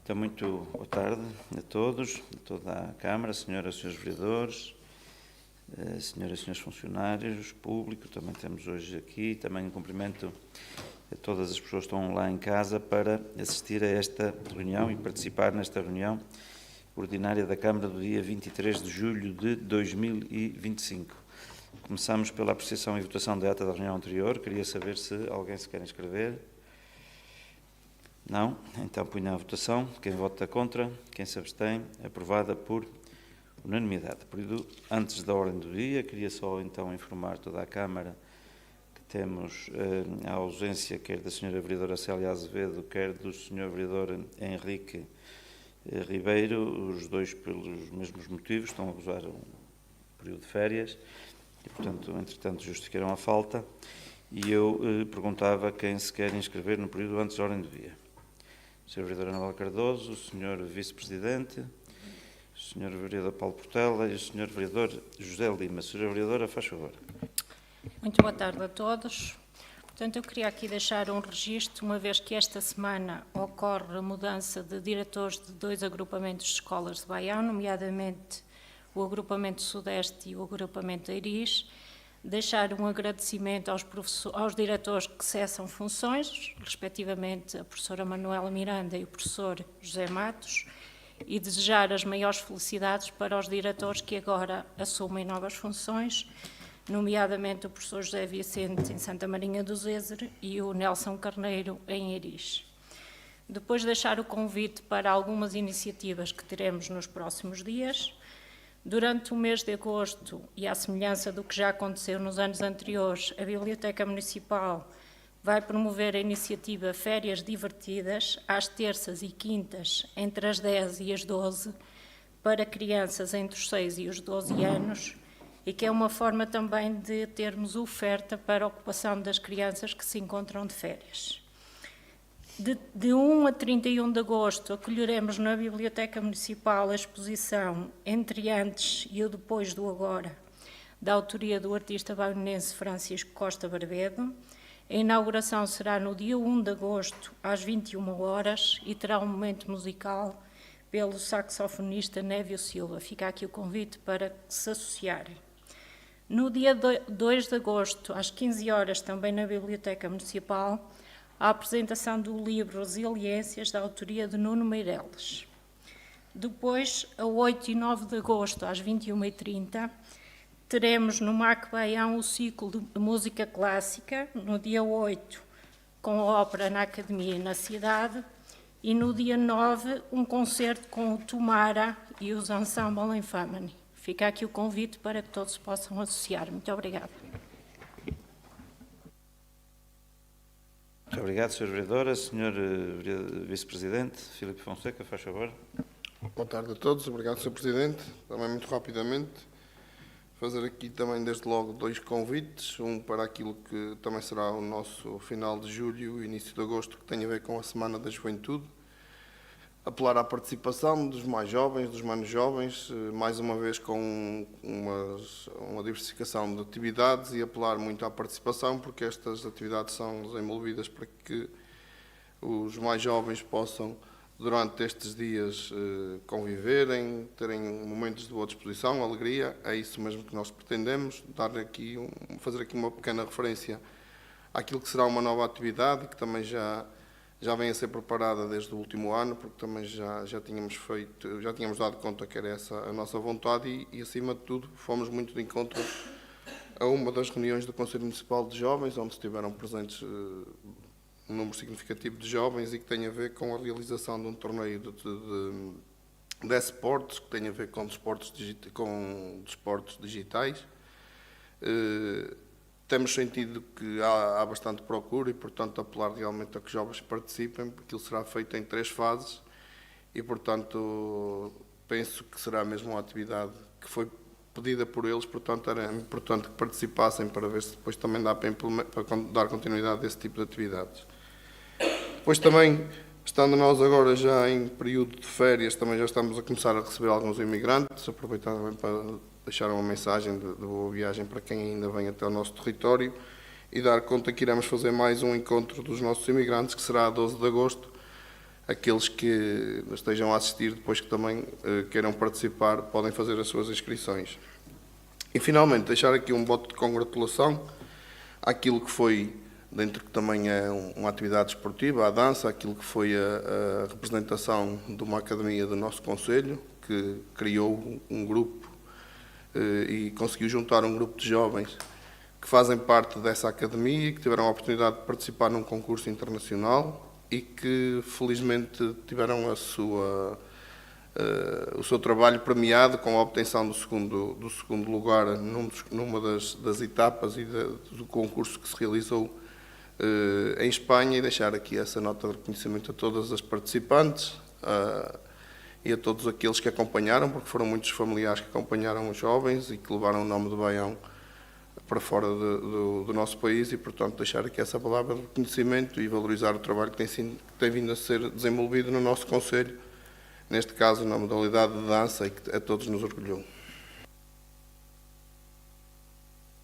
Então, muito boa tarde a todos, a toda a Câmara, senhoras e senhores vereadores, senhoras e senhores funcionários, público, também temos hoje aqui, também um cumprimento a todas as pessoas que estão lá em casa para assistir a esta reunião e participar nesta reunião ordinária da Câmara do dia 23 de julho de 2025. Começamos pela apreciação e votação da ata da reunião anterior. Queria saber se alguém se quer inscrever. Não? Então ponho à votação. Quem vota contra? Quem se abstém? Aprovada por unanimidade. Período antes da ordem do dia, queria só então informar toda a Câmara que temos a ausência quer da Sra. Vereadora Célia Azevedo, quer do Sr. Vereador Henrique Ribeiro, os dois pelos mesmos motivos, estão a gozar um período de férias e, portanto, entretanto, justificaram a falta. E eu perguntava quem se quer inscrever no período antes da ordem do dia. Sr. Vereador Anuel Cardoso, o Sr. Vice-Presidente, o Sr. Vereador Paulo Portela e o Sr. Vereador José Lima. Sra. Vereadora, faz favor. Muito boa tarde a todos. Portanto, eu queria aqui deixar um registro, uma vez que esta semana ocorre a mudança de diretores de dois agrupamentos de escolas de Baião, nomeadamente o agrupamento Sudeste e o agrupamento Eiris, deixar um agradecimento aos diretores que cessam funções, respectivamente a professora Manuela Miranda e o professor José Matos, e desejar as maiores felicidades para os diretores que agora assumem novas funções, nomeadamente o professor José Vicente em Santa Marinha do Zezer e o Nelson Carneiro em Eiris. Depois deixar o convite para algumas iniciativas que teremos nos próximos dias. Durante o mês de agosto, e à semelhança do que já aconteceu nos anos anteriores, a Biblioteca Municipal vai promover a iniciativa Férias Divertidas, às terças e quintas, entre as 10 e as 12, para crianças entre os 6 e os 12 anos, e que é uma forma também de termos oferta para a ocupação das crianças que se encontram de férias. De 1 a 31 de agosto, acolheremos na Biblioteca Municipal a exposição Entre Antes e o Depois do Agora, da autoria do artista baionense Francisco Costa Barbedo. A inauguração será no dia 1 de agosto, às 21 horas, e terá um momento musical pelo saxofonista Névio Silva. Fica aqui o convite para se associarem. No dia 2 de agosto, às 15 horas, também na Biblioteca Municipal, a apresentação do livro Resiliências, da autoria de Nuno Meireles. Depois, a 8 e 9 de agosto, às 21h30, teremos no MAC Baião o ciclo de música clássica, no dia 8, com a ópera na Academia e na cidade, e no dia 9, um concerto com o Tomara e os Ensemble Infamani. Fica aqui o convite para que todos se possam associar. Muito obrigada. Muito obrigado, Sra. Vereadora. Sr. Vice-Presidente, Filipe Fonseca, faz favor. Boa tarde a todos. Obrigado, Sr. Presidente. Também muito rapidamente, fazer aqui também desde logo dois convites, um para aquilo que também será o nosso final de julho e início de agosto, que tem a ver com a Semana da Juventude. Apelar à participação dos mais jovens, dos menos jovens, mais uma vez com uma diversificação de atividades, e apelar muito à participação, porque estas atividades são desenvolvidas para que os mais jovens possam, durante estes dias, conviverem, terem momentos de boa disposição, alegria. É isso mesmo que nós pretendemos, fazer aqui uma pequena referência àquilo que será uma nova atividade, que também já vem a ser preparada desde o último ano, porque também já tínhamos dado conta que era essa a nossa vontade, e acima de tudo fomos muito de encontro a uma das reuniões do Conselho Municipal de Jovens, onde estiveram presentes um número significativo de jovens, e que tem a ver com a realização de um torneio de esportes, que tem a ver com desportos digitais. Temos sentido que há bastante procura e, portanto, apelar realmente a que os jovens participem, porque aquilo será feito em 3 fases e, portanto, penso que será mesmo uma atividade que foi pedida por eles, portanto, era importante que participassem para ver se depois também dá para dar continuidade a esse tipo de atividades. Depois também, estando nós agora já em período de férias, também já estamos a começar a receber alguns imigrantes, aproveitar também para deixar uma mensagem de boa viagem para quem ainda vem até o nosso território, e dar conta que iremos fazer mais um encontro dos nossos imigrantes, que será a 12 de agosto, aqueles que estejam a assistir, depois que também queiram participar, podem fazer as suas inscrições. E, finalmente, deixar aqui um voto de congratulação àquilo que foi, dentro que também é uma atividade esportiva, a dança, aquilo que foi a representação de uma academia do nosso concelho, que criou um grupo e conseguiu juntar um grupo de jovens que fazem parte dessa academia e que tiveram a oportunidade de participar num concurso internacional e que, felizmente, tiveram o seu trabalho premiado com a obtenção do segundo lugar numa das etapas e do concurso que se realizou em Espanha, e deixar aqui essa nota de reconhecimento a todas as participantes e a todos aqueles que acompanharam, porque foram muitos familiares que acompanharam os jovens e que levaram o nome de Baião para fora do nosso país, e, portanto, deixar aqui essa palavra de reconhecimento e valorizar o trabalho que tem vindo a ser desenvolvido no nosso concelho, neste caso na modalidade de dança, e que a todos nos orgulhou.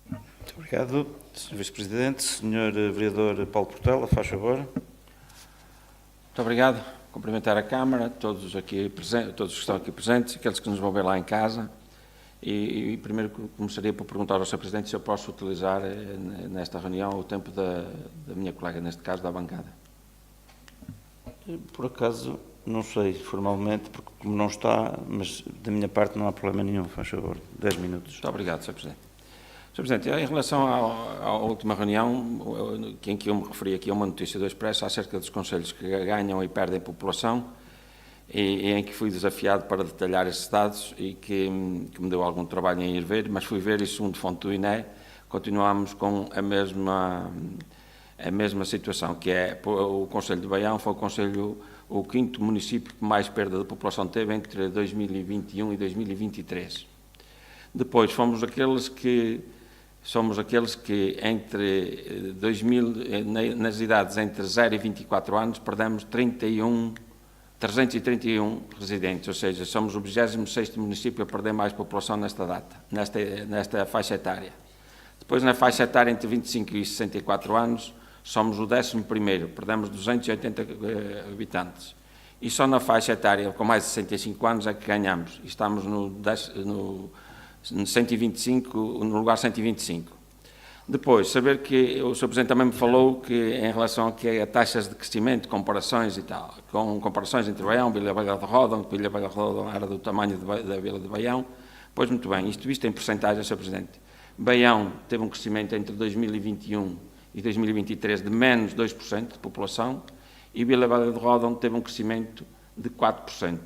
Muito obrigado, Sr. Vice-Presidente. Sr. Vereador Paulo Portela, faz favor. Muito obrigado. Cumprimentar a Câmara, todos que estão aqui presentes, aqueles que nos vão ver lá em casa. E primeiro começaria por perguntar ao Sr. Presidente se eu posso utilizar nesta reunião o tempo da minha colega, neste caso da bancada. Por acaso, não sei formalmente, porque como não está, mas da minha parte não há problema nenhum, faz favor. 10 minutos. Muito obrigado, Sr. Presidente. Sr. Presidente, em relação à última reunião, em que eu me referi aqui a uma notícia do Expresso acerca dos concelhos que ganham e perdem população, e em que fui desafiado para detalhar esses dados e que me deu algum trabalho em ir ver, mas fui ver e, segundo fonte do INE, continuamos com a mesma situação, que é o Concelho de Baião foi o quinto município que mais perda de população teve entre 2021 e 2023. Depois fomos aqueles que nas idades entre 0 e 24 anos perdemos 331 residentes, ou seja, somos o 26º município a perder mais população nesta faixa etária. Depois, na faixa etária entre 25 e 64 anos, somos o 11º, perdemos 280 habitantes. E só na faixa etária com mais de 65 anos é que ganhamos, e estamos no 125, no lugar 125. Depois, saber que o Sr. Presidente também me falou que, em relação a taxas de crescimento, comparações e tal, com comparações entre Baião, Vila Velha de Ródão, que Vila Velha de Ródão era do tamanho da Vila de Baião. Pois, muito bem, isto visto em porcentagem, Sr. Presidente. Baião teve um crescimento entre 2021 e 2023 de menos 2% de população, e Vila Velha de Ródão teve um crescimento de 4%,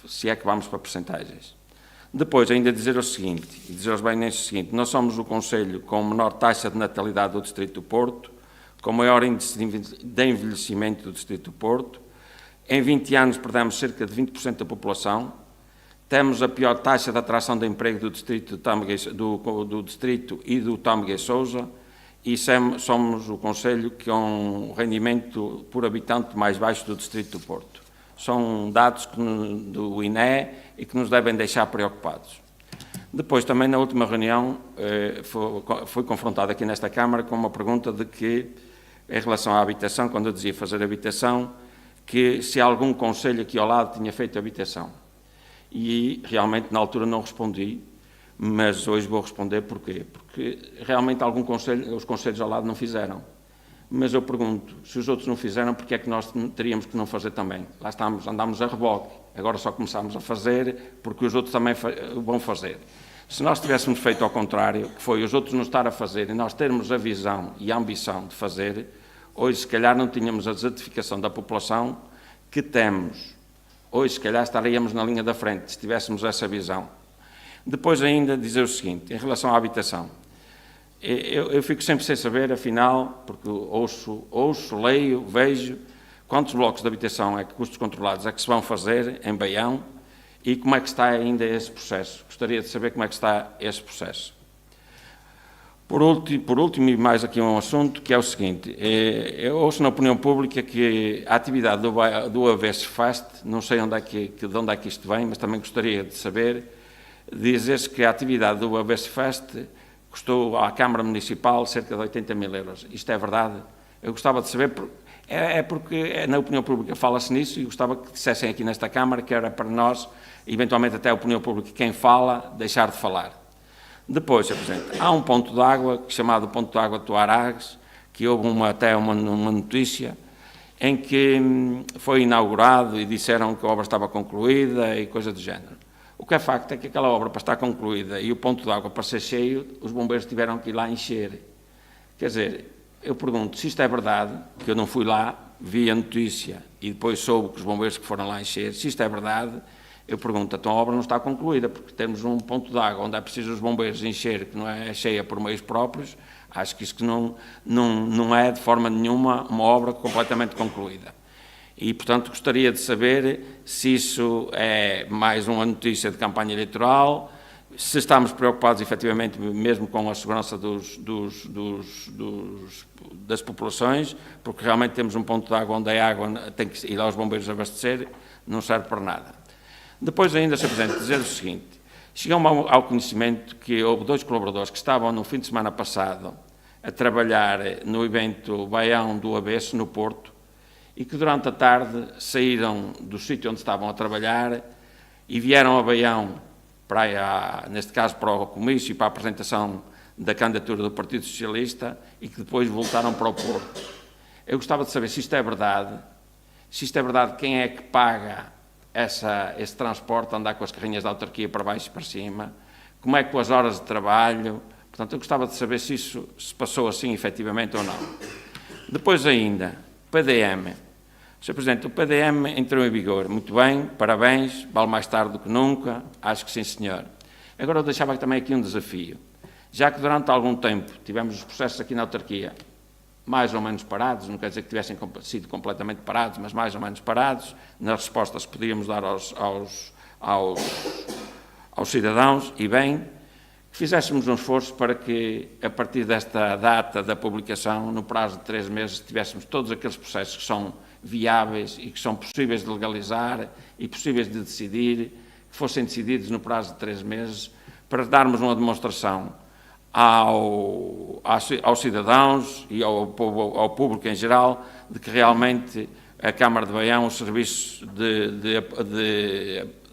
se é que vamos para porcentagens. Depois, ainda dizer o seguinte, e dizer aos baianenses o seguinte: nós somos o concelho com menor taxa de natalidade do Distrito do Porto, com maior índice de envelhecimento do Distrito do Porto. Em 20 anos perdemos cerca de 20% da população. Temos a pior taxa de atração de emprego do Distrito do Distrito e do Tâmega e Sousa, e somos o concelho com um rendimento por habitante mais baixo do Distrito do Porto. São dados do INE e que nos devem deixar preocupados. Depois, também na última reunião, fui confrontado aqui nesta Câmara com uma pergunta de que, em relação à habitação, quando eu dizia fazer habitação, que se algum concelho aqui ao lado tinha feito habitação. E realmente na altura não respondi, mas hoje vou responder porquê. Porque realmente os concelhos ao lado não fizeram. Mas eu pergunto, se os outros não fizeram, porque é que nós teríamos que não fazer também? Lá andámos a reboque, agora só começámos a fazer porque os outros também vão fazer. Se nós tivéssemos feito ao contrário, que foi os outros não estar a fazer e nós termos a visão e a ambição de fazer, hoje se calhar não tínhamos a desertificação da população que temos. Hoje se calhar estaríamos na linha da frente, se tivéssemos essa visão. Depois ainda dizer o seguinte, em relação à habitação. Eu fico sempre sem saber, afinal, porque ouço, leio, vejo, quantos blocos de habitação custos controlados é que se vão fazer em Baião e como é que está ainda esse processo. Gostaria de saber como é que está esse processo. Por último, e mais aqui um assunto, que é o seguinte, eu ouço na opinião pública que a atividade do Avesso Fast, não sei de onde é que isto vem, mas também gostaria de saber, dizer-se que a atividade do Avesso Fast custou à Câmara Municipal cerca de 80 mil euros. Isto é verdade? Eu gostava de saber, É porque na opinião pública fala-se nisso e gostava que dissessem aqui nesta Câmara que era para nós, eventualmente até a opinião pública, quem fala, deixar de falar. Depois, Sr. Presidente, há um ponto de água chamado Ponto de Água de Tuaragues, que houve até uma notícia em que foi inaugurado e disseram que a obra estava concluída e coisa do género. O que é facto é que aquela obra, para estar concluída e o ponto de água para ser cheio, os bombeiros tiveram que ir lá encher. Quer dizer, eu pergunto se isto é verdade, que eu não fui lá, vi a notícia e depois soube que os bombeiros que foram lá encher, se isto é verdade, eu pergunto, então a obra não está concluída, porque temos um ponto de água onde é preciso os bombeiros encher, que não é cheia por meios próprios, acho que isso não é de forma nenhuma uma obra completamente concluída. E, portanto, gostaria de saber se isso é mais uma notícia de campanha eleitoral, se estamos preocupados, efetivamente, mesmo com a segurança das populações, porque realmente temos um ponto de água onde a água tem que ir aos bombeiros abastecer, não serve para nada. Depois ainda, Sr. Presidente, dizer o seguinte, chegou-me ao conhecimento que houve 2 colaboradores que estavam no fim de semana passado a trabalhar no evento Baião do Avesso, no Porto, e que durante a tarde saíram do sítio onde estavam a trabalhar e vieram a Baião, neste caso para o comício e para a apresentação da candidatura do Partido Socialista e que depois voltaram para o Porto. Eu gostava de saber se isto é verdade, quem é que paga esse transporte, andar com as carrinhas da autarquia para baixo e para cima, como é que com as horas de trabalho, portanto eu gostava de saber se isso se passou assim efetivamente ou não. Depois ainda, PDM. Sr. Presidente, o PDM entrou em vigor, muito bem, parabéns, vale mais tarde do que nunca, acho que sim, senhor. Agora eu deixava também aqui um desafio, já que durante algum tempo tivemos os processos aqui na autarquia mais ou menos parados, não quer dizer que tivessem sido completamente parados, mas mais ou menos parados, nas respostas que podíamos dar aos cidadãos, e bem, que fizéssemos um esforço para que, a partir desta data da publicação, no prazo de 3 meses, tivéssemos todos aqueles processos que são viáveis e que são possíveis de legalizar e possíveis de decidir, que fossem decididos no prazo de 3 meses, para darmos uma demonstração aos cidadãos e ao público em geral de que realmente a Câmara de Baião, os serviços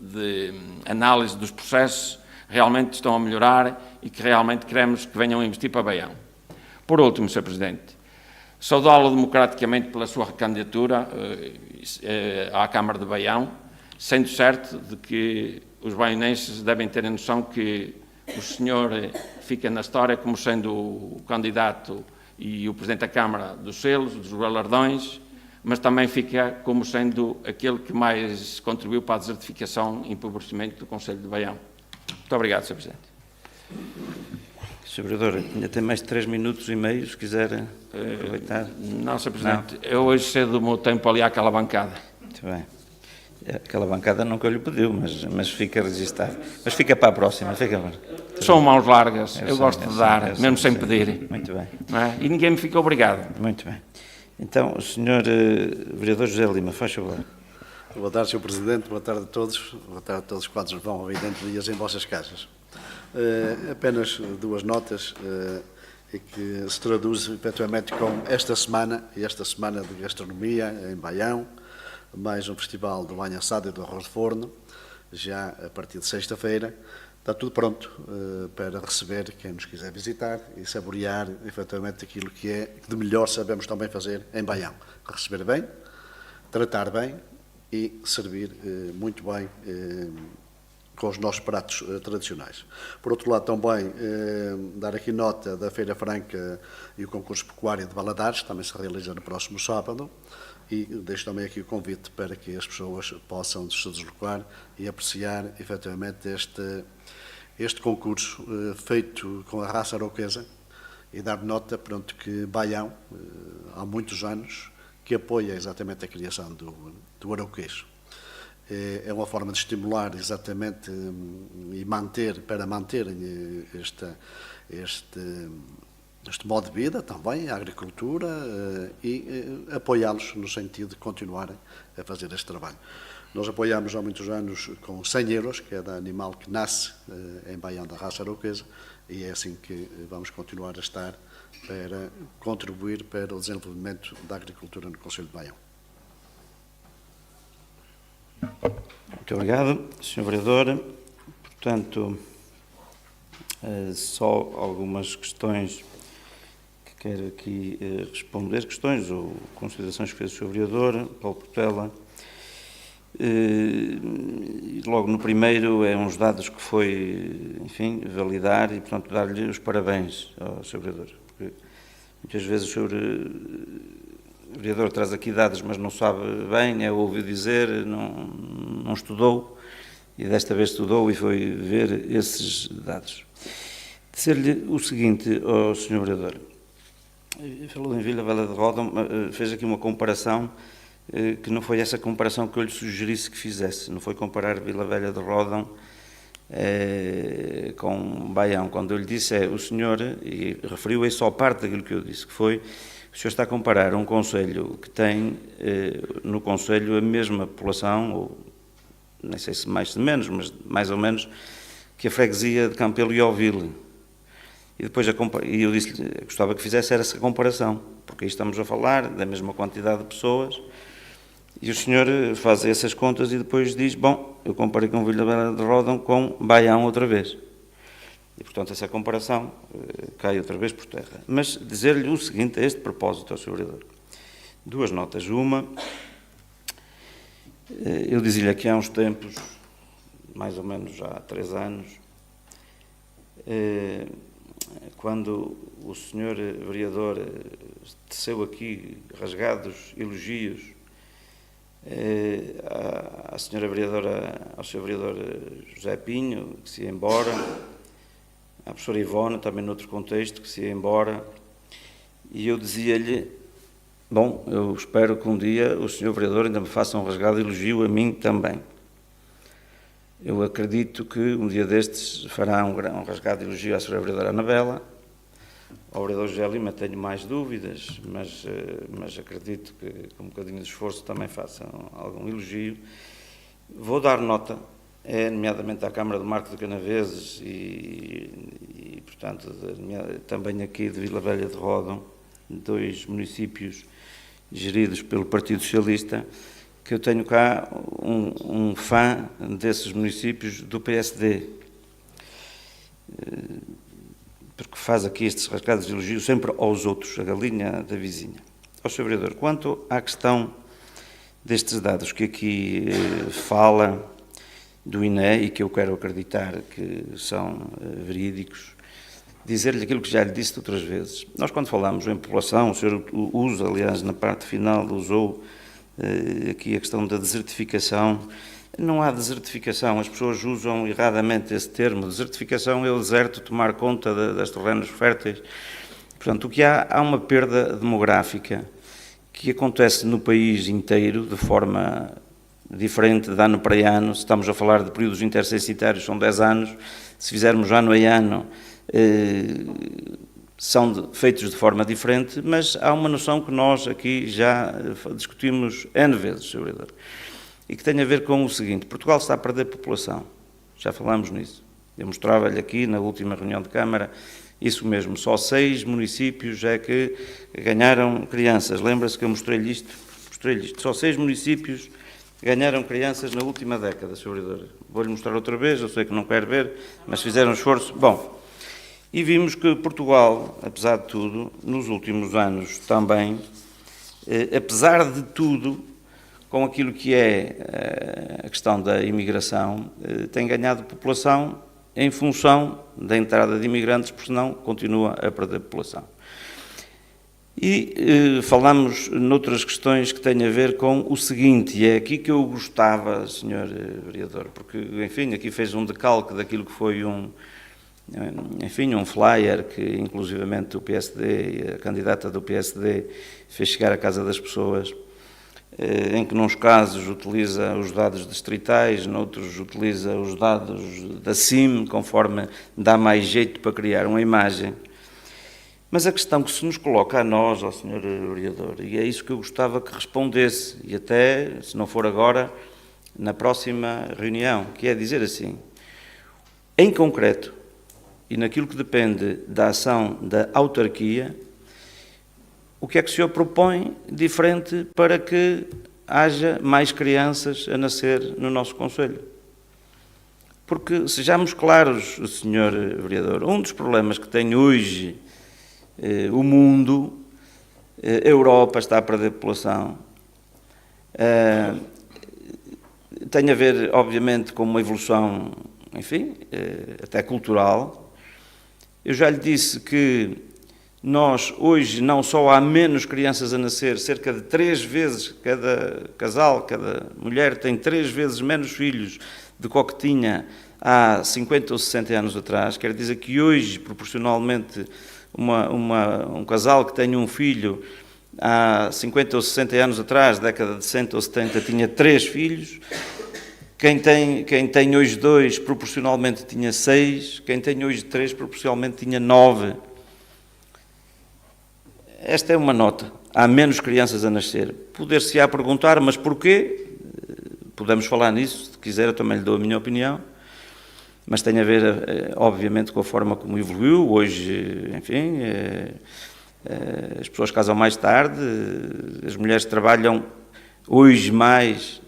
de análise dos processos realmente estão a melhorar e que realmente queremos que venham a investir para Baião. Por último, Sr. Presidente, saudá-lo democraticamente pela sua recandidatura à Câmara de Baião, sendo certo de que os baionenses devem ter a noção que o senhor fica na história como sendo o candidato e o Presidente da Câmara dos selos, dos galardões, mas também fica como sendo aquele que mais contribuiu para a desertificação e empobrecimento do Concelho de Baião. Muito obrigado, Sr. Presidente. Sr. Vereador, ainda tem mais de 3 minutos e meio, se quiser aproveitar. Não, Sr. Presidente, eu hoje cedo o meu tempo ali àquela bancada. Muito bem. Aquela bancada nunca lhe pediu, mas fica registado. Mas fica para a próxima, fica para... São mãos largas, eu gosto de dar, mesmo sem pedir. Muito bem. Não é? E ninguém me fica obrigado. Muito bem. Então, o Sr. Vereador José Lima, faz favor. Boa tarde, Sr. Presidente, boa tarde a todos. Boa tarde a todos quantos vão ouvir dentro de dias em vossas casas. Apenas 2 notas e que se traduz efetivamente com esta semana de gastronomia em Baião, mais um festival do banho assado e do arroz de forno, já a partir de sexta-feira. Está tudo pronto para receber quem nos quiser visitar e saborear efetivamente aquilo que de melhor sabemos também fazer em Baião. Receber bem, tratar bem e servir muito bem com os nossos pratos tradicionais. Por outro lado, também dar aqui nota da Feira Franca e o concurso pecuário de Valadares, também se realiza no próximo sábado, e deixo também aqui o convite para que as pessoas possam se deslocar e apreciar efetivamente este concurso feito com a raça arauquesa e dar nota, pronto, que Baião, há muitos anos, que apoia exatamente a criação do arauquês. É uma forma de estimular exatamente e manter este modo de vida também, a agricultura, e apoiá-los no sentido de continuarem a fazer este trabalho. Nós apoiamos há muitos anos com 100 euros, cada animal que nasce em Baião da raça arauquesa, e é assim que vamos continuar a estar para contribuir para o desenvolvimento da agricultura no Concelho de Baião. Muito obrigado, Sr. Vereador. Portanto, só algumas questões que quero aqui responder, questões ou considerações que fez o Sr. Vereador, Paulo Portela. Logo no primeiro é uns dados que foi, enfim, validar e, portanto, dar-lhe os parabéns ao Sr. Vereador. Porque muitas vezes o Sr. Vereador traz aqui dados, mas não sabe bem, ouviu dizer, não estudou, e desta vez estudou e foi ver esses dados. Dizer-lhe o seguinte ao Sr. Vereador, falou em Vila Velha de Ródão, fez aqui uma comparação que não foi essa comparação que eu lhe sugerisse que fizesse, não foi comparar Vila Velha de Ródão com Baião. Quando eu lhe disse, o senhor, e referiu aí só parte daquilo que eu disse, que foi, o senhor está a comparar um concelho que tem no concelho a mesma população, ou nem sei se mais ou menos, mas mais ou menos, que a freguesia de Campelo e Ovil. E depois eu disse-lhe, gostava que fizesse essa comparação, porque aí estamos a falar da mesma quantidade de pessoas, e o senhor faz essas contas e depois diz, bom, eu comparei com Vila Velha de Ródão com Baião outra vez. E, portanto, essa comparação cai outra vez por terra. Mas dizer-lhe o seguinte, a este propósito, ao Sr. Vereador. Duas notas. Uma, eu dizia-lhe aqui há uns tempos, mais ou menos já há 3 anos, quando o Sr. Vereador teceu aqui rasgados elogios à Sra. Vereadora, ao Sr. Vereador José Pinho, que se ia embora, à professora Ivone, também noutro contexto, que se ia embora, e eu dizia-lhe, bom, eu espero que um dia o Sr. Vereador ainda me faça um rasgado elogio a mim também. Eu acredito que um dia destes fará um rasgado elogio à Sra. Vereadora Anabela. Ao vereador José Lima tenho mais dúvidas, mas acredito que com um bocadinho de esforço também façam algum elogio. Vou dar nota, nomeadamente à Câmara do Marco de Canaveses e portanto, também aqui de Vila Velha de Ródão, 2 municípios geridos pelo Partido Socialista, que eu tenho cá um fã desses municípios do PSD, porque faz aqui estes rasgados de elogio sempre aos outros, a galinha da vizinha. Ao Sr. Vereador, quanto à questão destes dados que aqui fala do INE e que eu quero acreditar que são verídicos, dizer-lhe aquilo que já lhe disse outras vezes. Nós, quando falamos em população, o senhor usa, aliás, na parte final, usou aqui a questão da desertificação. Não há desertificação, as pessoas usam erradamente esse termo. Desertificação é o deserto tomar conta das terrenos férteis. Portanto, o que há uma perda demográfica que acontece no país inteiro de forma diferente de ano para ano. Se estamos a falar de períodos intercensitários, são 10 anos. Se fizermos ano a ano, são feitos de forma diferente, mas há uma noção que nós aqui já discutimos N vezes, Sr. Vereador, e que tem a ver com o seguinte: Portugal está a perder população, já falámos nisso. Eu mostrava-lhe aqui na última reunião de Câmara isso mesmo, só 6 municípios é que ganharam crianças. Lembra-se que eu mostrei-lhe isto? Só 6 municípios ganharam crianças na última década, Sr. Vereador. Vou-lhe mostrar outra vez, eu sei que não quer ver, mas fizeram um esforço. Bom, e vimos que Portugal, apesar de tudo, nos últimos anos também, apesar de tudo, com aquilo que é a questão da imigração, tem ganhado população em função da entrada de imigrantes, porque senão continua a perder população. E falamos noutras questões que têm a ver com o seguinte, e é aqui que eu gostava, Sr. Vereador, porque, enfim, aqui fez um decalque daquilo que foi um flyer que, inclusivamente, o PSD, a candidata do PSD, fez chegar à casa das pessoas, em que, nos casos, utiliza os dados distritais, noutros utiliza os dados da CIM, conforme dá mais jeito para criar uma imagem. Mas a questão que se nos coloca a nós, ao Sr. Vereador, e é isso que eu gostava que respondesse, e até, se não for agora, na próxima reunião, que é dizer assim, em concreto, e naquilo que depende da ação da autarquia, o que é que o senhor propõe diferente para que haja mais crianças a nascer no nosso concelho? Porque, sejamos claros, Sr. Vereador, um dos problemas que tem hoje o mundo, a Europa está a perder população, tem a ver, obviamente, com uma evolução, enfim, até cultural. Eu já lhe disse que nós, hoje, não só há menos crianças a nascer, cerca de 3 vezes, cada casal, cada mulher tem 3 vezes menos filhos do que o que tinha há 50 ou 60 anos atrás. Quer dizer que hoje, proporcionalmente, um casal que tenha um filho há 50 ou 60 anos atrás, década de 60 ou 70, tinha 3 filhos. Quem tem hoje 2, proporcionalmente tinha 6. Quem tem hoje 3, proporcionalmente tinha 9. Esta é uma nota. Há menos crianças a nascer. Poder-se-á perguntar, mas porquê? Podemos falar nisso, se quiser eu também lhe dou a minha opinião, mas tem a ver, obviamente, com a forma como evoluiu. Hoje, enfim, as pessoas casam mais tarde, as mulheres trabalham hoje mais.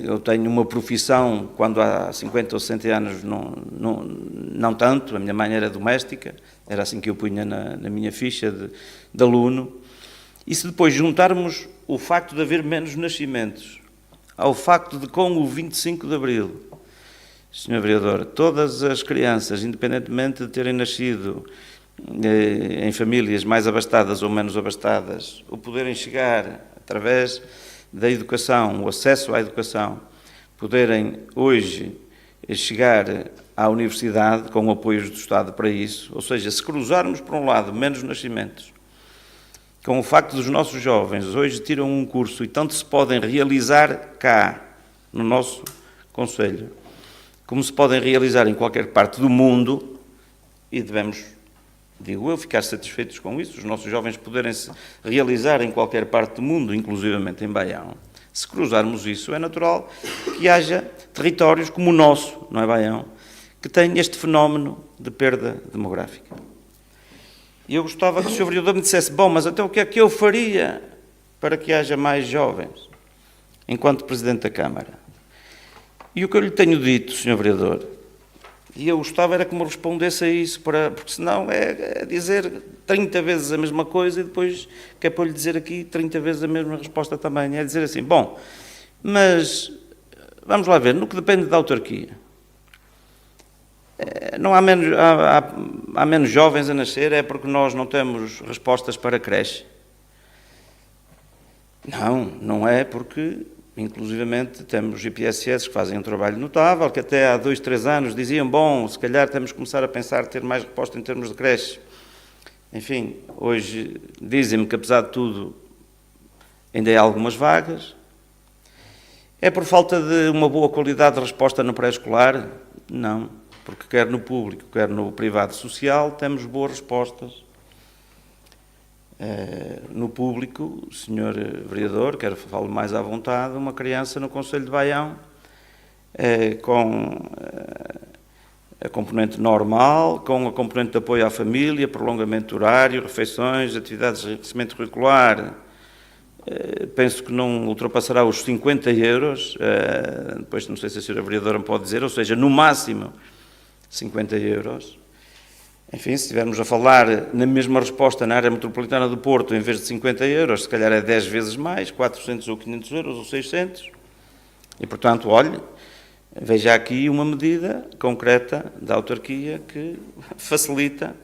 Eu tenho uma profissão, quando há 50 ou 60 anos não tanto, a minha mãe era doméstica, era assim que eu punha na minha ficha de aluno. E se depois juntarmos o facto de haver menos nascimentos ao facto de, com o 25 de Abril, Sr. Vereador, todas as crianças, independentemente de terem nascido em famílias mais abastadas ou menos abastadas, o poderem chegar através da educação, o acesso à educação, poderem hoje chegar à universidade com apoios do Estado para isso, ou seja, se cruzarmos por um lado menos nascimentos, com o facto dos nossos jovens hoje tiram um curso e tanto se podem realizar cá, no nosso concelho, como se podem realizar em qualquer parte do mundo, e devemos, digo eu, ficar satisfeitos com isso, os nossos jovens poderem se realizar em qualquer parte do mundo, inclusivamente em Baião. Se cruzarmos isso, é natural que haja territórios como o nosso, não é Baião, que tem este fenómeno de perda demográfica. E eu gostava que o Sr. Vereador me dissesse, bom, mas até o que é que eu faria para que haja mais jovens, enquanto Presidente da Câmara? E o que eu lhe tenho dito, Sr. Vereador, e eu gostava era que me respondesse a isso, porque senão é dizer 30 vezes a mesma coisa e depois que é para lhe dizer aqui 30 vezes a mesma resposta também. É dizer assim, bom, mas vamos lá ver, no que depende da autarquia, não há menos jovens a nascer, é porque nós não temos respostas para creche. Não é porque, inclusivamente, temos IPSS que fazem um trabalho notável, que até há 2, 3 anos diziam, bom, se calhar temos que começar a pensar ter mais resposta em termos de creche. Enfim, hoje dizem-me que, apesar de tudo, ainda há algumas vagas. É por falta de uma boa qualidade de resposta no pré-escolar? Não, porque quer no público, quer no privado social, temos boas respostas. No público, Sr. Vereador, quero falar mais à vontade, uma criança no Concelho de Baião, com a componente normal, com a componente de apoio à família, prolongamento horário, refeições, atividades de enriquecimento curricular, penso que não ultrapassará os 50 euros, depois não sei se a Sra. Vereadora me pode dizer, ou seja, no máximo 50 euros. Enfim, se estivermos a falar na mesma resposta na área metropolitana do Porto, em vez de 50 euros, se calhar é 10 vezes mais, 400 ou 500 euros ou 600. E, portanto, olhe, veja aqui uma medida concreta da autarquia que facilita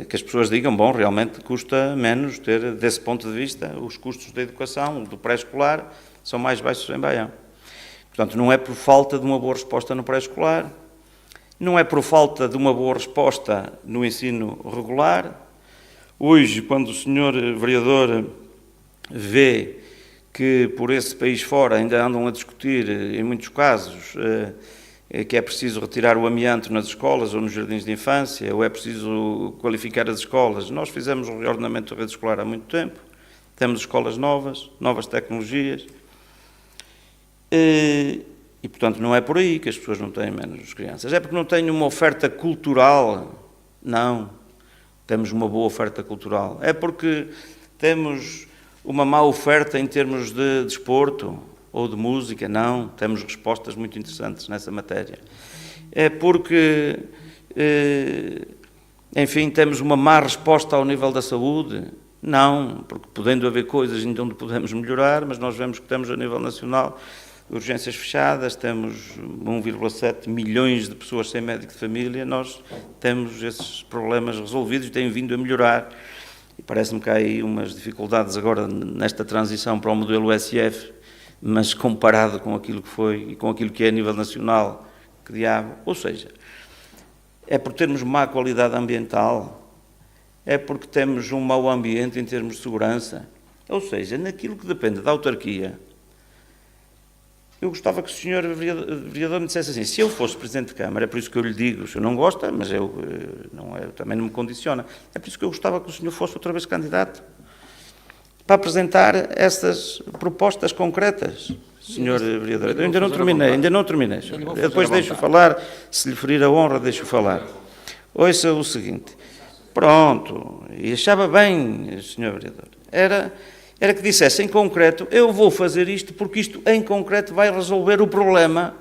que as pessoas digam, bom, realmente custa menos ter, desse ponto de vista, os custos da educação, do pré-escolar, são mais baixos em Baião. Portanto, não é por falta de uma boa resposta no pré-escolar, não é por falta de uma boa resposta no ensino regular. Hoje, quando o Sr. Vereador vê que por esse país fora ainda andam a discutir, em muitos casos, que é preciso retirar o amianto nas escolas ou nos jardins de infância, ou é preciso qualificar as escolas. Nós fizemos o reordenamento da rede escolar há muito tempo, temos escolas novas, novas tecnologias. E, portanto, não é por aí que as pessoas não têm menos crianças. É porque não têm uma oferta cultural? Não. Temos uma boa oferta cultural. É porque temos uma má oferta em termos de desporto ou de música? Não. Temos respostas muito interessantes nessa matéria. É porque, enfim, temos uma má resposta ao nível da saúde? Não, porque podendo haver coisas ainda onde podemos melhorar, mas nós vemos que temos a nível nacional urgências fechadas, temos 1,7 milhões de pessoas sem médico de família, nós temos esses problemas resolvidos e têm vindo a melhorar. E parece-me que há aí umas dificuldades agora nesta transição para o modelo SF, mas comparado com aquilo que foi e com aquilo que é a nível nacional, que diabo. Ou seja, é por termos má qualidade ambiental, é porque temos um mau ambiente em termos de segurança. Ou seja, naquilo que depende da autarquia, eu gostava que o senhor vereador me dissesse assim, se eu fosse Presidente de Câmara, é por isso que eu lhe digo, o senhor não gosta, mas também não me condiciona, é por isso que eu gostava que o senhor fosse outra vez candidato, para apresentar essas propostas concretas, senhor vereador. Eu ainda não terminei. Eu depois deixo falar, se lhe ferir a honra, deixo falar. Ouça o seguinte, pronto, e achava bem, senhor vereador, era que dissesse em concreto, eu vou fazer isto porque isto em concreto vai resolver o problema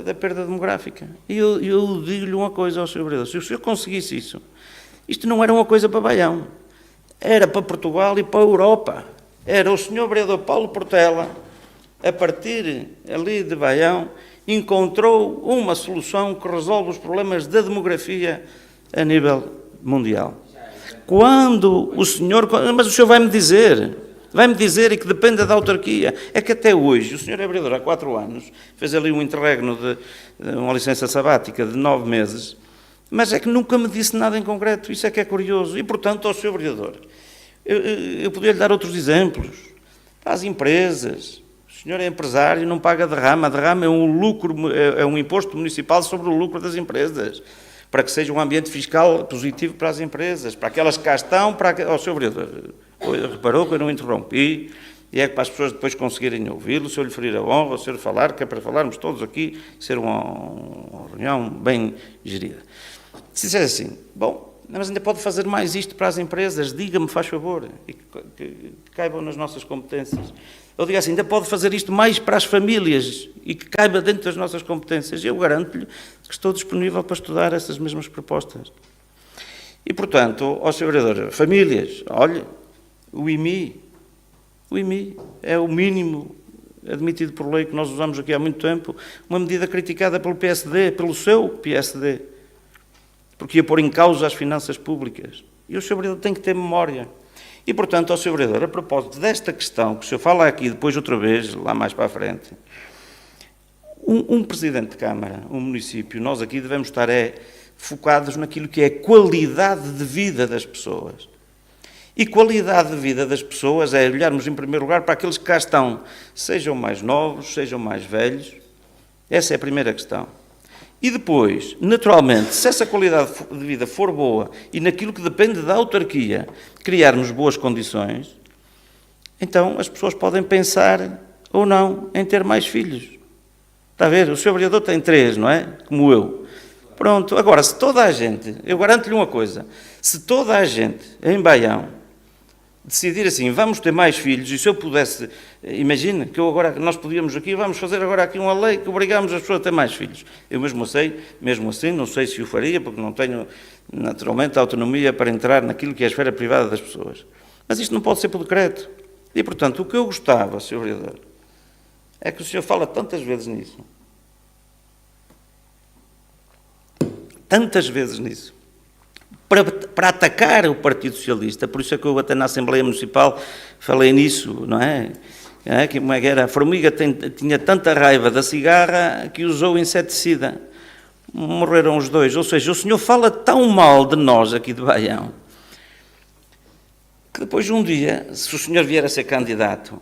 da perda demográfica. E eu digo-lhe uma coisa ao senhor vereador, se o senhor conseguisse isso, isto não era uma coisa para Baião, era para Portugal e para a Europa. Era o senhor vereador Paulo Portela, a partir ali de Baião, encontrou uma solução que resolve os problemas da demografia a nível mundial. Quando o senhor... Mas o senhor vai-me dizer e que depende da autarquia. É que até hoje, o senhor é vereador há 4 anos, fez ali um interregno de uma licença sabática de 9 meses, mas é que nunca me disse nada em concreto, isso é que é curioso. E, portanto, ao senhor vereador, eu podia lhe dar outros exemplos. As empresas, o senhor é empresário, não paga derrama. A derrama é um lucro, é um imposto municipal sobre o lucro das empresas, para que seja um ambiente fiscal positivo para as empresas, para aquelas que cá estão, ao senhor vereador, reparou que eu não interrompi, e é que para as pessoas depois conseguirem ouvi-lo, se eu lhe ferir a honra, o senhor falar, que é para falarmos todos aqui, ser uma reunião bem gerida. Se disser assim, bom, mas ainda pode fazer mais isto para as empresas, diga-me, faz favor, e que caibam nas nossas competências. Eu digo assim, ainda pode fazer isto mais para as famílias e que caiba dentro das nossas competências. Eu garanto-lhe que estou disponível para estudar essas mesmas propostas. E, portanto, ao senhor vereador, famílias, olhe, o IMI é o mínimo admitido por lei que nós usamos aqui há muito tempo, uma medida criticada pelo PSD, pelo seu PSD, porque ia pôr em causa as finanças públicas. E o senhor vereador tem que ter memória. E, portanto, ao senhor vereador, a propósito desta questão, que o senhor fala aqui depois outra vez, lá mais para a frente, um Presidente de Câmara, um município, nós aqui devemos estar focados naquilo que é a qualidade de vida das pessoas. E qualidade de vida das pessoas é olharmos, em primeiro lugar, para aqueles que cá estão, sejam mais novos, sejam mais velhos. Essa é a primeira questão. E depois, naturalmente, se essa qualidade de vida for boa e naquilo que depende da autarquia criarmos boas condições, então as pessoas podem pensar ou não em ter mais filhos. Está a ver? O senhor vereador tem 3, não é? Como eu. Pronto. Agora, se toda a gente, eu garanto-lhe uma coisa, se toda a gente em Baião decidir assim, vamos ter mais filhos, e se eu pudesse, imagine que nós podíamos aqui, vamos fazer agora aqui uma lei que obrigamos as pessoas a ter mais filhos. Eu mesmo assim, não sei se o faria, porque não tenho naturalmente a autonomia para entrar naquilo que é a esfera privada das pessoas. Mas isto não pode ser por decreto. E, portanto, o que eu gostava, Sr. Vereador, é que o senhor fala tantas vezes nisso, para atacar o Partido Socialista, por isso é que eu até na Assembleia Municipal falei nisso, não é? Como é que era? A formiga tinha tanta raiva da cigarra que usou inseticida. Morreram os 2. Ou seja, o senhor fala tão mal de nós aqui de Baião, que depois de um dia, se o senhor vier a ser candidato,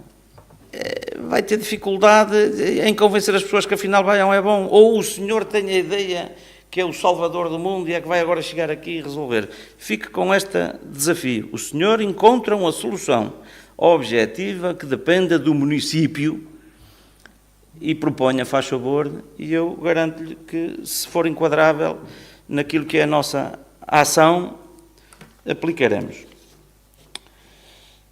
vai ter dificuldade em convencer as pessoas que afinal Baião é bom. Ou o senhor tem a ideia que é o salvador do mundo e é que vai agora chegar aqui e resolver. Fique com este desafio. O senhor encontra uma solução objetiva que dependa do município e proponha, faz favor, e eu garanto-lhe que, se for enquadrável naquilo que é a nossa ação, aplicaremos.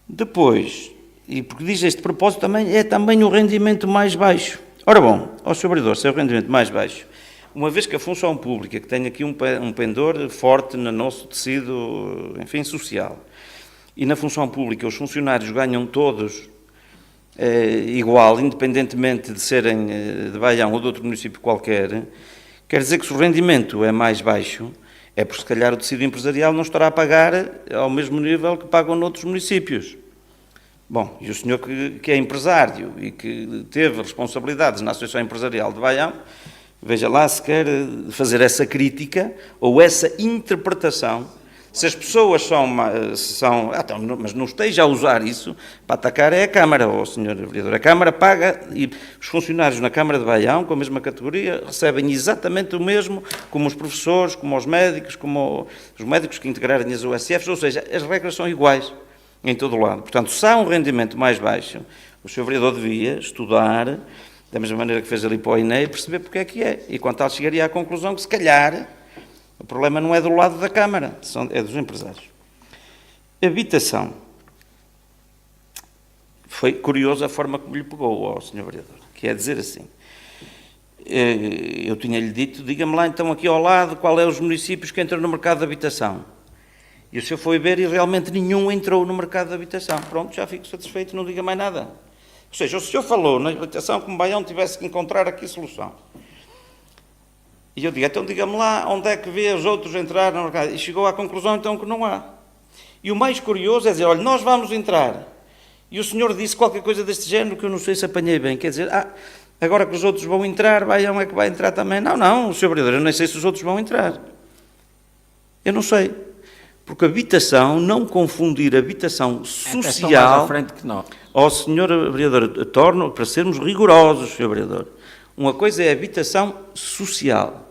Depois, e porque diz este propósito também, é também o rendimento mais baixo. Ora bom, ao Sr. Vereador, se é o rendimento mais baixo, uma vez que a função pública, que tem aqui um pendor forte no nosso tecido, enfim, social, e na função pública os funcionários ganham todos igual, independentemente de serem de Baião ou de outro município qualquer, quer dizer que se o rendimento é mais baixo, é porque se calhar o tecido empresarial não estará a pagar ao mesmo nível que pagam noutros municípios. Bom, e o senhor que é empresário e que teve responsabilidades na Associação Empresarial de Baião, veja lá se quer fazer essa crítica ou essa interpretação. Se as pessoas são mas não esteja a usar isso para atacar é a Câmara, ó Sr. Vereador. A Câmara paga e os funcionários na Câmara de Baião, com a mesma categoria, recebem exatamente o mesmo, como os professores, como os médicos que integrarem as USFs, ou seja, as regras são iguais em todo o lado. Portanto, se há um rendimento mais baixo, o Sr. Vereador devia estudar, da mesma maneira que fez ali para o INE, perceber porque é que é. E quanto tal, chegaria à conclusão que, se calhar, o problema não é do lado da Câmara, é dos empresários. Habitação. Foi curiosa a forma como lhe pegou ao Sr. Vereador, que é dizer assim, eu tinha-lhe dito, diga-me lá então aqui ao lado qual é os municípios que entram no mercado de habitação. E o senhor foi ver e realmente nenhum entrou no mercado de habitação. Pronto, já fico satisfeito, não diga mais nada. Ou seja, o senhor falou na habitação como Baião tivesse que encontrar aqui solução. E eu digo, então diga-me lá onde é que vê os outros entrar no mercado. E chegou à conclusão então que não há. E o mais curioso é dizer, olha, nós vamos entrar. E o senhor disse qualquer coisa deste género que eu não sei se apanhei bem. Quer dizer, agora que os outros vão entrar, Baião é que vai entrar também. Não, Sr. Vereador, eu nem sei se os outros vão entrar. Eu não sei. Porque habitação, não confundir habitação social... à frente que não. Ó, Sr. Vereador, torno para sermos rigorosos, Sr. Vereador. Uma coisa é habitação social.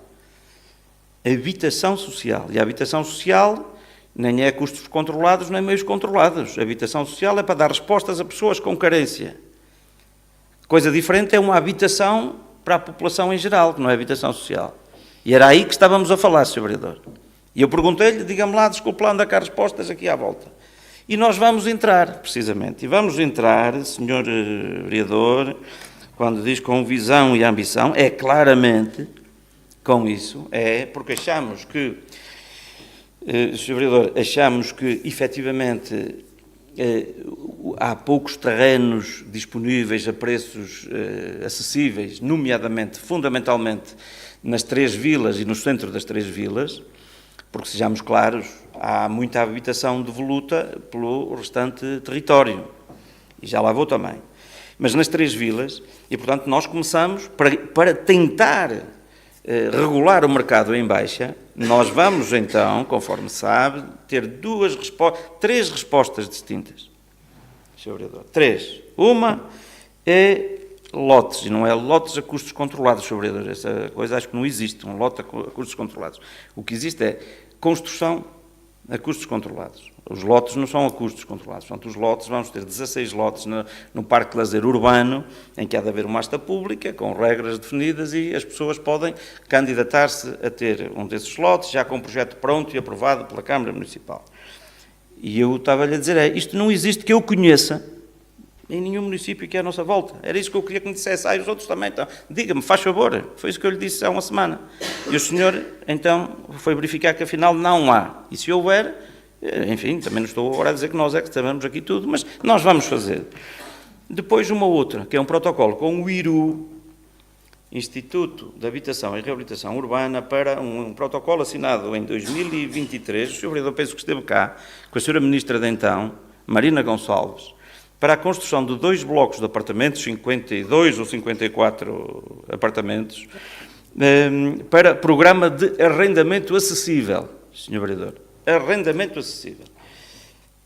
Habitação social. E a habitação social nem é custos controlados, nem meios controlados. A habitação social é para dar respostas a pessoas com carência. Coisa diferente é uma habitação para a população em geral, que não é habitação social. E era aí que estávamos a falar, Sr. Vereador. E eu perguntei-lhe, diga-me lá, desculpe lá, onde é que há respostas aqui à volta. E nós vamos entrar, precisamente. E vamos entrar, Sr. Vereador, quando diz com visão e ambição, é claramente com isso, porque achamos que, Sr. Vereador, achamos que, efetivamente, há poucos terrenos disponíveis a preços acessíveis, nomeadamente, fundamentalmente, nas 3 vilas e no centro das 3 vilas, porque, sejamos claros, há muita habitação devoluta pelo restante território, e já lá vou também. Mas nas 3 vilas, e portanto nós começamos, para tentar regular o mercado em baixa, nós vamos então, conforme sabe, ter 3 respostas distintas. Sr. Vereador, 3. Uma é lotes, e não é lotes a custos controlados, Sr. Vereador, essa coisa acho que não existe, um lote a custos controlados. O que existe é construção a custos controlados. Os lotes não são a custos controlados. Portanto, os lotes, vamos ter 16 lotes no Parque de Lazer Urbano, em que há de haver uma asta pública, com regras definidas, e as pessoas podem candidatar-se a ter um desses lotes, já com um projeto pronto e aprovado pela Câmara Municipal. E eu estava-lhe a dizer, isto não existe que eu conheça em nenhum município que é à nossa volta. Era isso que eu queria que me dissesse. Os outros também. Então, diga-me, faz favor. Foi isso que eu lhe disse há uma semana. E o senhor, então, foi verificar que afinal não há. E se houver, enfim, também não estou agora a dizer que nós é que sabemos aqui tudo, mas nós vamos fazer. Depois uma outra, que é um protocolo com o IRU, Instituto de Habitação e Reabilitação Urbana, para um protocolo assinado em 2023, o Sr. Vereador penso que esteve cá, com a Sra. Ministra de então, Marina Gonçalves, para a construção de 2 blocos de apartamentos, 52 ou 54 apartamentos, para programa de arrendamento acessível, Sr. Vereador, arrendamento acessível.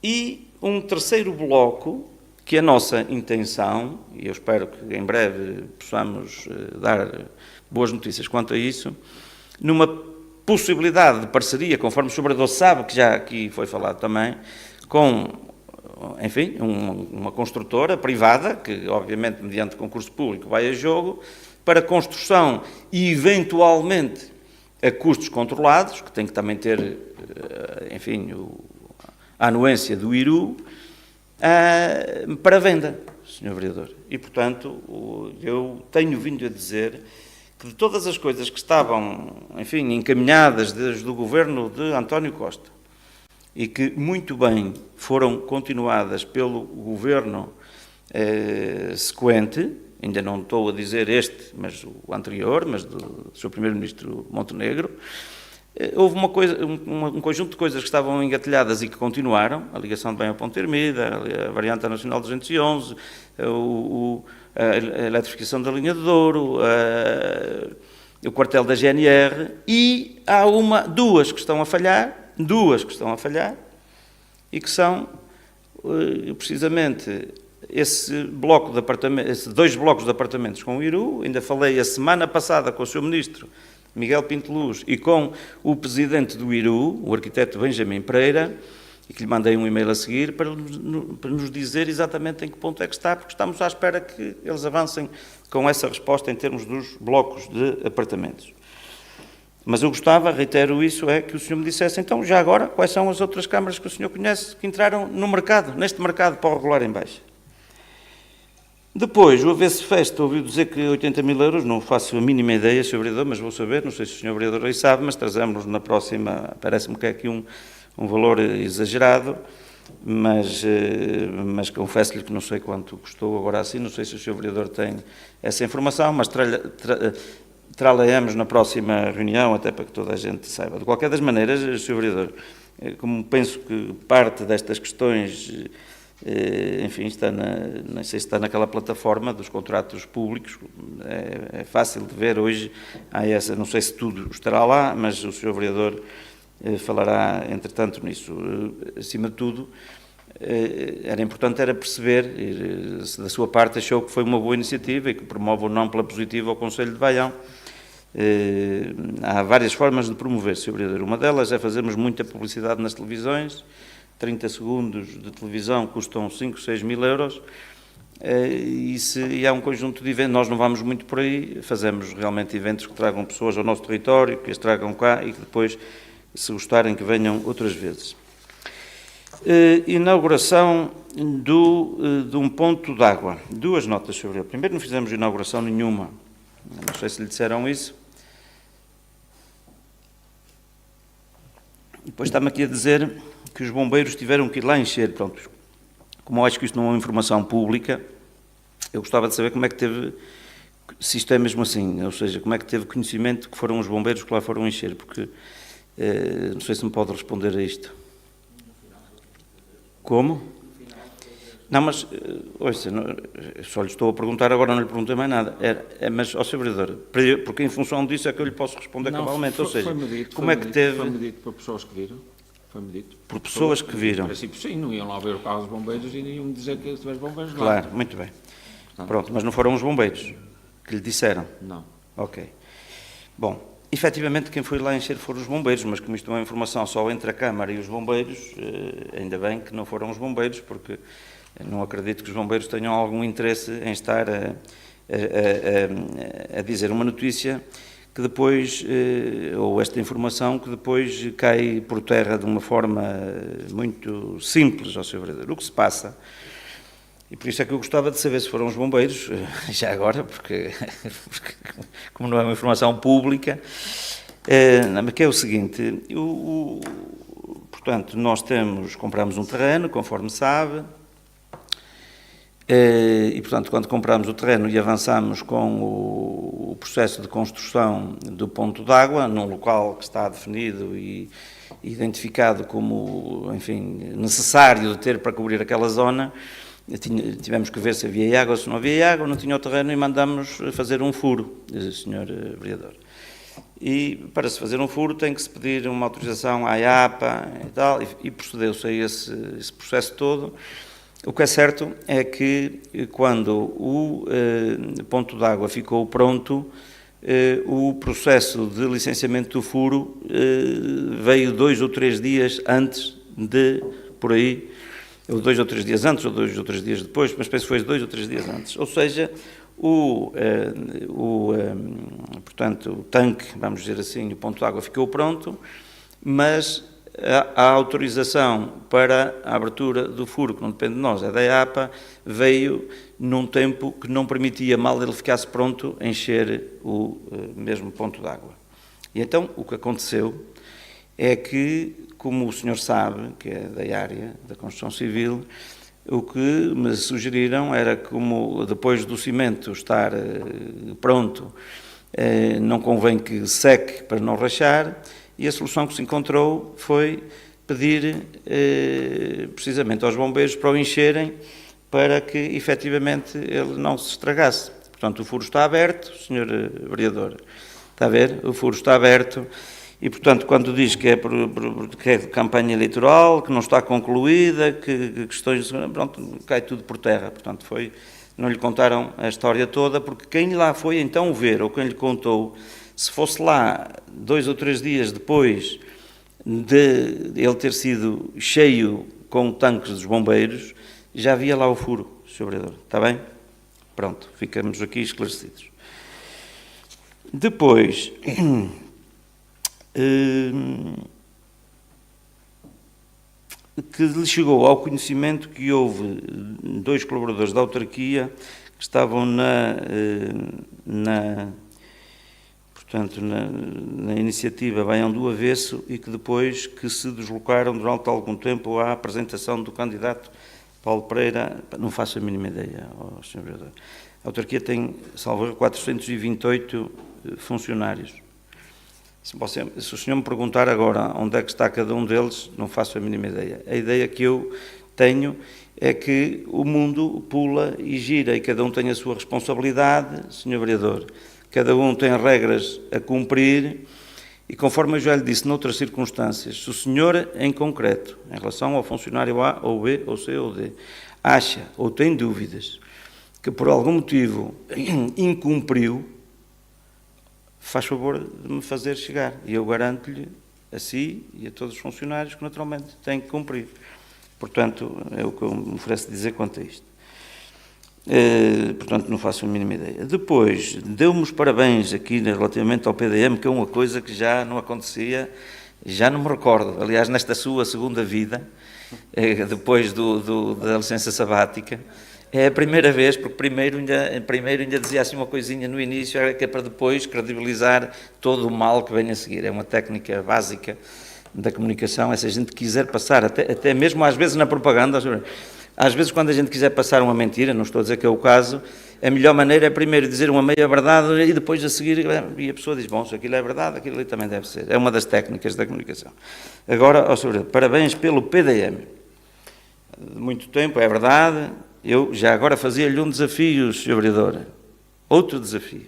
E um 3º bloco, que a nossa intenção, e eu espero que em breve possamos dar boas notícias quanto a isso, numa possibilidade de parceria, conforme o Sr. Vereador sabe, que já aqui foi falado também, com enfim, uma construtora privada, que obviamente mediante concurso público vai a jogo, para construção e eventualmente a custos controlados, que tem que também ter, enfim, a anuência do IRU, para venda, Sr. Vereador. E, portanto, eu tenho vindo a dizer que de todas as coisas que estavam, enfim, encaminhadas desde o governo de António Costa e que muito bem foram continuadas pelo governo sequente, ainda não estou a dizer este, mas o anterior, mas do Sr. Primeiro-Ministro Montenegro, houve um conjunto de coisas que estavam engatilhadas e que continuaram, a ligação de Bem ao Ponte Ermida, a variante nacional 211, a eletrificação da linha de Douro, o quartel da GNR, e há duas que estão a falhar, e que são precisamente esses dois blocos de apartamentos com o IRU. Ainda falei a semana passada com o Sr. Ministro Miguel Pinto Luz e com o Presidente do IRU, o arquiteto Benjamin Pereira, e que lhe mandei um e-mail a seguir para nos dizer exatamente em que ponto é que está, porque estamos à espera que eles avancem com essa resposta em termos dos blocos de apartamentos. Mas eu gostava, reitero isso, que o senhor me dissesse, então, já agora, quais são as outras câmaras que o senhor conhece que entraram no mercado, neste mercado para o regular em baixa. Depois, o Avesso Festa ouviu dizer que 80 mil euros, não faço a mínima ideia, Sr. Vereador, mas vou saber, não sei se o Sr. Vereador aí sabe, mas trazemos na próxima, parece-me que é aqui um valor exagerado, mas confesso-lhe que não sei quanto custou agora assim, não sei se o Sr. Vereador tem essa informação, mas trá-la-emos na próxima reunião, até para que toda a gente saiba. De qualquer das maneiras, Sr. Vereador, como penso que parte destas questões, enfim, não sei se está naquela plataforma dos contratos públicos, é fácil de ver hoje, não sei se tudo estará lá, mas o Sr. Vereador falará, entretanto, nisso. Acima de tudo, era importante perceber se da sua parte achou que foi uma boa iniciativa e que promove ou não pela positiva ao Conselho de Baião. Há várias formas de promover, Sr. Vereador. Uma delas é fazermos muita publicidade nas televisões. 30 segundos de televisão custam 5, 6 mil euros. E há um conjunto de eventos, nós não vamos muito por aí, fazemos realmente eventos que tragam pessoas ao nosso território, que as tragam cá e que depois, se gostarem, que venham outras vezes. Inauguração de um ponto de água. Duas notas sobre ele. Primeiro, não fizemos inauguração nenhuma. Não sei se lhe disseram isso. Depois está-me aqui a dizer que os bombeiros tiveram que ir lá encher. Pronto, como eu acho que isto não é uma informação pública, eu gostava de saber como é que teve, se isto é mesmo assim, ou seja, como é que teve conhecimento que foram os bombeiros que lá foram encher, porque não sei se me pode responder a isto. Como? Não, mas, ouça, só lhe estou a perguntar agora, não lhe perguntei mais nada. Mas, ó Sr. Vereador, porque em função disso é que eu lhe posso responder cabalmente, ou seja, como é que teve... Foi medido por pessoas que viram. Foi-me dito. Por pessoas que viram. Em princípio, sim, não iam lá ver o carro dos bombeiros e iam dizer que estivesse bombeiros lá. Claro, muito bem. Pronto, mas não foram os bombeiros que lhe disseram? Não. Ok. Bom, efetivamente quem foi lá encher foram os bombeiros, mas como isto é uma informação só entre a Câmara e os bombeiros, ainda bem que não foram os bombeiros, porque não acredito que os bombeiros tenham algum interesse em estar a dizer uma notícia que depois, ou esta informação que depois cai por terra de uma forma muito simples ao Sr. Vereador. O que se passa, e por isso é que eu gostava de saber se foram os bombeiros, já agora, porque como não é uma informação pública, que é o seguinte, portanto, nós compramos um terreno, conforme sabe, e, portanto, quando compramos o terreno e avançamos com o processo de construção do ponto de água, num local que está definido e identificado como, enfim, necessário de ter para cobrir aquela zona, tivemos que ver se havia água, se não havia água, não tinha o terreno e mandamos fazer um furo, Sr. Vereador. E para se fazer um furo tem que se pedir uma autorização à IAPA e tal, e procedeu-se a esse processo todo. O que é certo é que quando o ponto de água ficou pronto, o processo de licenciamento do furo veio 2 ou 3 dias antes de, por aí, ou 2 ou 3 dias antes, ou 2 ou 3 dias depois, mas penso que foi 2 ou 3 dias antes. Ou seja, portanto, o tanque, vamos dizer assim, o ponto de água ficou pronto, mas a autorização para a abertura do furo, que não depende de nós, é da APA, veio num tempo que não permitia, mal ele ficasse pronto, encher o mesmo ponto de água. E então, o que aconteceu é que, como o senhor sabe, que é da área da construção civil, o que me sugeriram era como depois do cimento estar pronto, não convém que seque para não rachar, e a solução que se encontrou foi pedir precisamente aos bombeiros para o encherem para que efetivamente ele não se estragasse. Portanto, o furo está aberto, senhor vereador, está a ver? O furo está aberto. E, portanto, quando diz que é campanha eleitoral, que não está concluída, que questões... Pronto, cai tudo por terra. Portanto, não lhe contaram a história toda, porque quem lá foi então ver, ou quem lhe contou, se fosse lá 2 ou 3 dias depois de ele ter sido cheio com tanques dos bombeiros, já havia lá o furo, Sr. Vereador. Está bem? Pronto, ficamos aqui esclarecidos. Depois... que lhe chegou ao conhecimento que houve 2 colaboradores da autarquia que estavam portanto, na iniciativa Baião do Avesso e que depois que se deslocaram durante algum tempo à apresentação do candidato Paulo Pereira. Não faço a mínima ideia, Sr. Vereador. A autarquia tem, salvo erro, 428 funcionários. Se o senhor me perguntar agora onde é que está cada um deles, não faço a mínima ideia. A ideia que eu tenho é que o mundo pula e gira e cada um tem a sua responsabilidade, Sr. Vereador. Cada um tem regras a cumprir e, conforme eu já lhe disse noutras circunstâncias, se o senhor, em concreto, em relação ao funcionário A ou B ou C ou D, acha ou tem dúvidas que por algum motivo incumpriu, faz favor de me fazer chegar. E eu garanto-lhe, a si e a todos os funcionários, que naturalmente têm que cumprir. Portanto, é o que eu me ofereço dizer quanto a isto. Portanto, não faço a mínima ideia. Depois, deu-me os parabéns aqui relativamente ao PDM, que é uma coisa que já não acontecia, já não me recordo. Aliás, nesta sua segunda vida, depois da licença sabática, é a primeira vez, porque primeiro ainda dizia assim uma coisinha no início, que é para depois credibilizar todo o mal que vem a seguir. É uma técnica básica da comunicação, é se a gente quiser passar, até mesmo às vezes na propaganda, às vezes quando a gente quiser passar uma mentira, não estou a dizer que é o caso, a melhor maneira é primeiro dizer uma meia verdade e depois a seguir, e a pessoa diz, bom, se aquilo é verdade, aquilo ali também deve ser. É uma das técnicas da comunicação. Agora, Sr. parabéns pelo PDM. Muito tempo, é verdade. Eu já agora fazia-lhe um desafio, Sr. Vereador, outro desafio,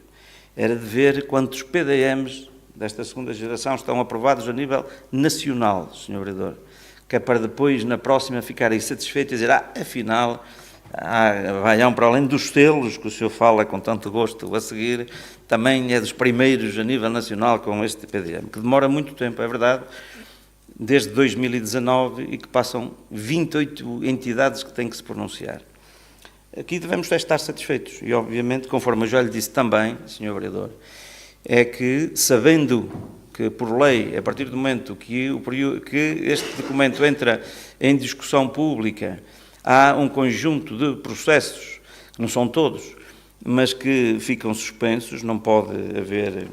era de ver quantos PDMs desta segunda geração estão aprovados a nível nacional, Sr. Vereador, que é para depois, na próxima, ficarem satisfeitos e dizer, afinal, Baião, para além dos selos que o senhor fala com tanto gosto a seguir, também é dos primeiros a nível nacional com este PDM, que demora muito tempo, é verdade, desde 2019 e que passam 28 entidades que têm que se pronunciar. Aqui devemos estar satisfeitos e, obviamente, conforme eu já lhe disse também, Sr. Vereador, é que, sabendo que, por lei, a partir do momento que este documento entra em discussão pública, há um conjunto de processos, que não são todos, mas que ficam suspensos, não pode haver,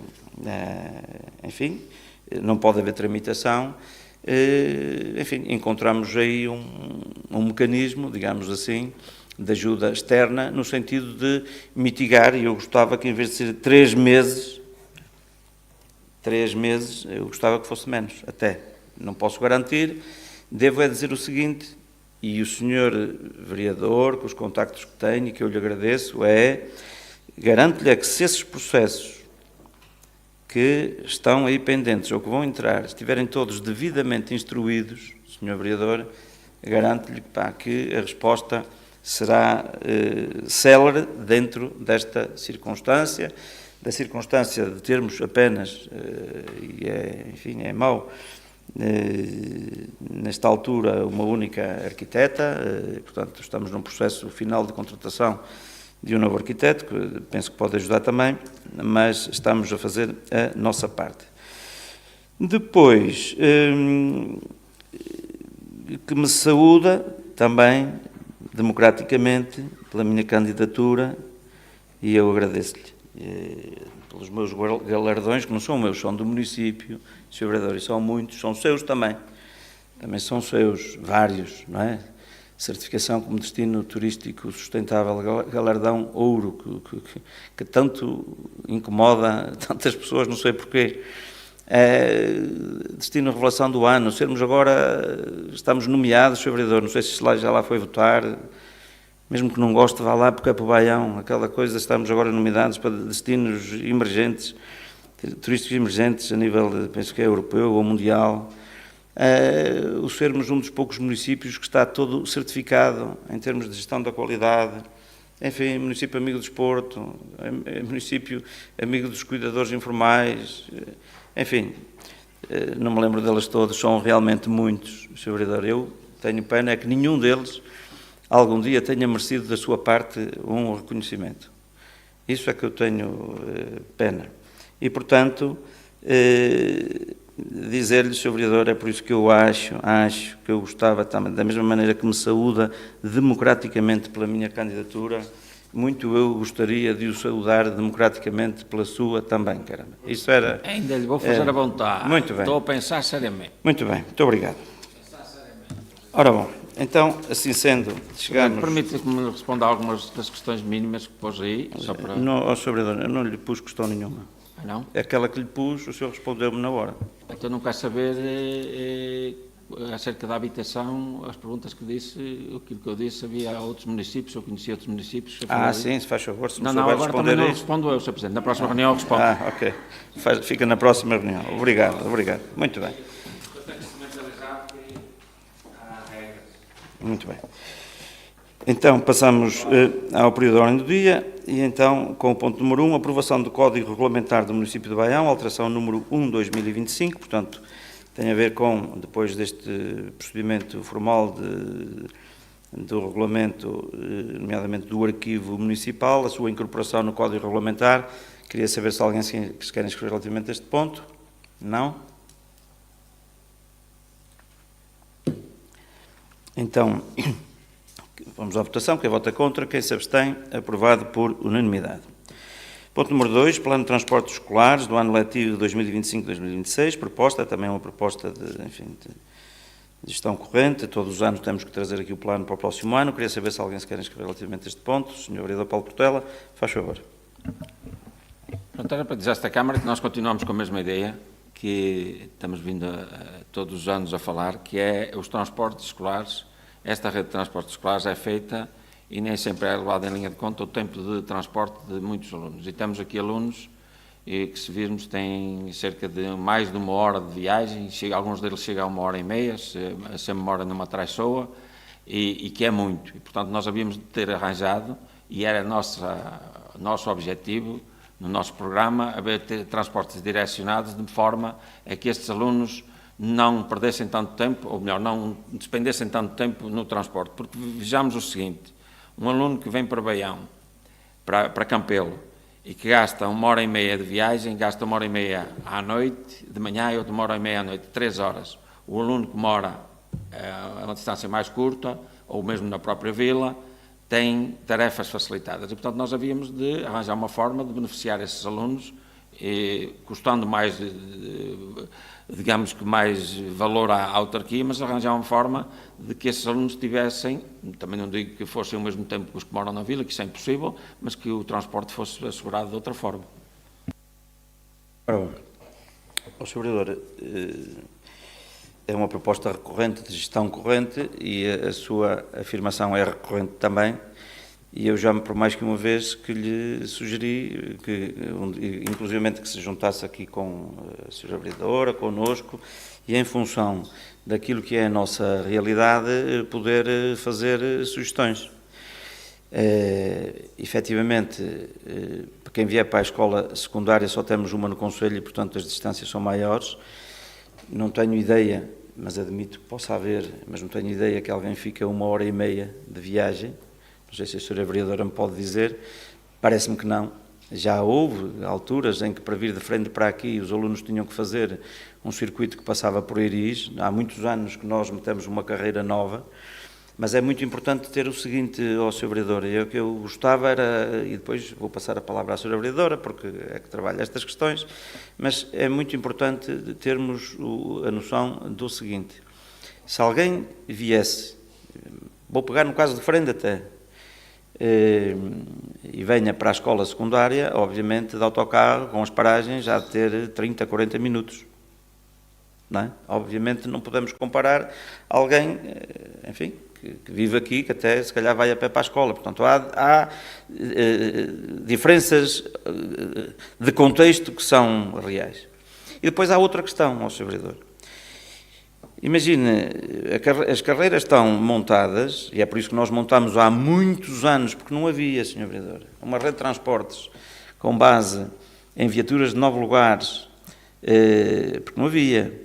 enfim, não pode haver tramitação. Enfim, encontramos aí um mecanismo, digamos assim, de ajuda externa, no sentido de mitigar, e eu gostava que, em vez de ser 3 meses, eu gostava que fosse menos, até. Não posso garantir, devo dizer o seguinte, e o senhor vereador, com os contactos que tenho e que eu lhe agradeço, garanto-lhe que se esses processos que estão aí pendentes ou que vão entrar, estiverem todos devidamente instruídos, senhor vereador, garanto-lhe que a resposta será célere dentro desta circunstância, da circunstância de termos apenas, enfim, é mau, nesta altura, uma única arquiteta, portanto, estamos num processo final de contratação de um novo arquiteto, que penso que pode ajudar também, mas estamos a fazer a nossa parte. Depois, que me saúda também, democraticamente, pela minha candidatura, e eu agradeço-lhe pelos meus galardões, que não são meus, são do município, Sr. Vereador, e são muitos, são seus também são seus, vários, não é? Certificação como destino turístico sustentável, galardão ouro, que tanto incomoda tantas pessoas, não sei porquê. Destino revelação do ano, sermos agora, estamos nomeados, Sr. Vereador, não sei se já lá foi votar, mesmo que não goste, vá lá porque é para o Baião, aquela coisa, estamos agora nomeados para destinos emergentes, turísticos emergentes a nível, penso que é europeu ou mundial. O sermos um dos poucos municípios que está todo certificado em termos de gestão da qualidade, enfim, município amigo do desporto, município amigo dos cuidadores informais, enfim, não me lembro delas todas, são realmente muitos, Sr. Vereador. Eu tenho pena é que nenhum deles algum dia tenha merecido da sua parte um reconhecimento. Isso é que eu tenho pena. E, portanto, dizer-lhe, Sr. Vereador, é por isso que eu acho que eu gostava também, da mesma maneira que me saúda democraticamente pela minha candidatura, muito eu gostaria de o saudar democraticamente pela sua também, caramba. Isso era... Ainda lhe vou fazer a vontade. Muito bem. Estou a pensar seriamente. Muito bem, muito obrigado. Ora bom, então, assim sendo, chegamos... Permite que me responda a algumas das questões mínimas que pôs aí, só para... Não, Sr. Vereador, eu não lhe pus questão nenhuma. Não? Aquela que lhe pus, o senhor respondeu-me na hora. Então não quer saber acerca da habitação, as perguntas que disse, aquilo que eu disse, havia outros municípios, eu conhecia outros municípios. Sim, se faz favor, se me não, souber agora responder também não aí. respondo eu, Sr. Presidente. Na próxima reunião eu respondo. Ok. Fica na próxima reunião. Obrigado. Muito bem. Muito bem. Então, passamos ao período da ordem do dia e então, com o ponto número 1, aprovação do Código Regulamentar do município de Baião, alteração número 1/2025, portanto, tem a ver com, depois deste procedimento formal do regulamento, nomeadamente do arquivo municipal, a sua incorporação no Código Regulamentar. Queria saber se alguém se quer inscrever relativamente a este ponto. Não? Então... Vamos à votação. Quem vota contra, quem se abstém, aprovado por unanimidade. Ponto número 2, Plano de Transportes Escolares do ano letivo 2025-2026, proposta, também uma proposta de gestão corrente, todos os anos temos que trazer aqui o plano para o próximo ano. Queria saber se alguém se quer inscrever relativamente a este ponto. Sr. Vereador Paulo Portela, faz favor. Pronto, era para dizer a esta Câmara que nós continuamos com a mesma ideia que estamos vindo todos os anos a falar, que é os transportes escolares. Esta rede de transportes escolares é feita e nem sempre é levado em linha de conta o tempo de transporte de muitos alunos. E temos aqui alunos que, se virmos, têm cerca de mais de 1 hora de viagem, alguns deles chegam a 1h30, se a memória não me atraiçoa, e que é muito. E, portanto, nós havíamos de ter arranjado, e era nosso objetivo, no nosso programa, haver transportes direcionados de forma a que estes alunos não perdessem tanto tempo, ou melhor, não despendessem tanto tempo no transporte. Porque vejamos o seguinte, um aluno que vem para Baião, para Campelo, e que gasta 1h30 de viagem, gasta 1h30 à noite, de manhã, e outra 1h30 à noite, 3 horas. O aluno que mora a uma distância mais curta, ou mesmo na própria vila, tem tarefas facilitadas. E, portanto, nós havíamos de arranjar uma forma de beneficiar esses alunos, custando mais, digamos que mais valor à autarquia, mas arranjar uma forma de que esses alunos tivessem, também não digo que fossem ao mesmo tempo que os que moram na vila, que isso é impossível, mas que o transporte fosse assegurado de outra forma. Sr. Vereador, é uma proposta recorrente, de gestão corrente, e a sua afirmação é recorrente também, e eu já, por mais que uma vez, que lhe sugeri, inclusivamente que se juntasse aqui com a Sra. Vereadora, connosco, e em função daquilo que é a nossa realidade, poder fazer sugestões. Efetivamente, para quem vier para a escola secundária só temos uma no concelho e, portanto, as distâncias são maiores. Não tenho ideia mas admito que possa haver, mas não tenho ideia que alguém fique a 1h30 de viagem. Não sei se a senhora vereadora me pode dizer, parece-me que não. Já houve alturas em que, para vir de frente para aqui, os alunos tinham que fazer um circuito que passava por Iris. Há muitos anos que nós metemos uma carreira nova, mas é muito importante ter o seguinte, Sr. Vereador, o que eu gostava era, e depois vou passar a palavra à Sra. Vereadora, porque é que trabalha estas questões, mas é muito importante termos a noção do seguinte: se alguém viesse, vou pegar no caso de frente até, e venha para a escola secundária, obviamente de autocarro, com as paragens, já de ter 30, 40 minutos. Não é? Obviamente não podemos comparar alguém, enfim, que vive aqui, que até se calhar vai a pé para a escola. Portanto, há diferenças de contexto que são reais. E depois há outra questão, Sr. Vereador. Imagine, as carreiras estão montadas, e é por isso que nós montamos há muitos anos, porque não havia, Sr. Vereador, uma rede de transportes com base em viaturas de 9 lugares, porque não havia,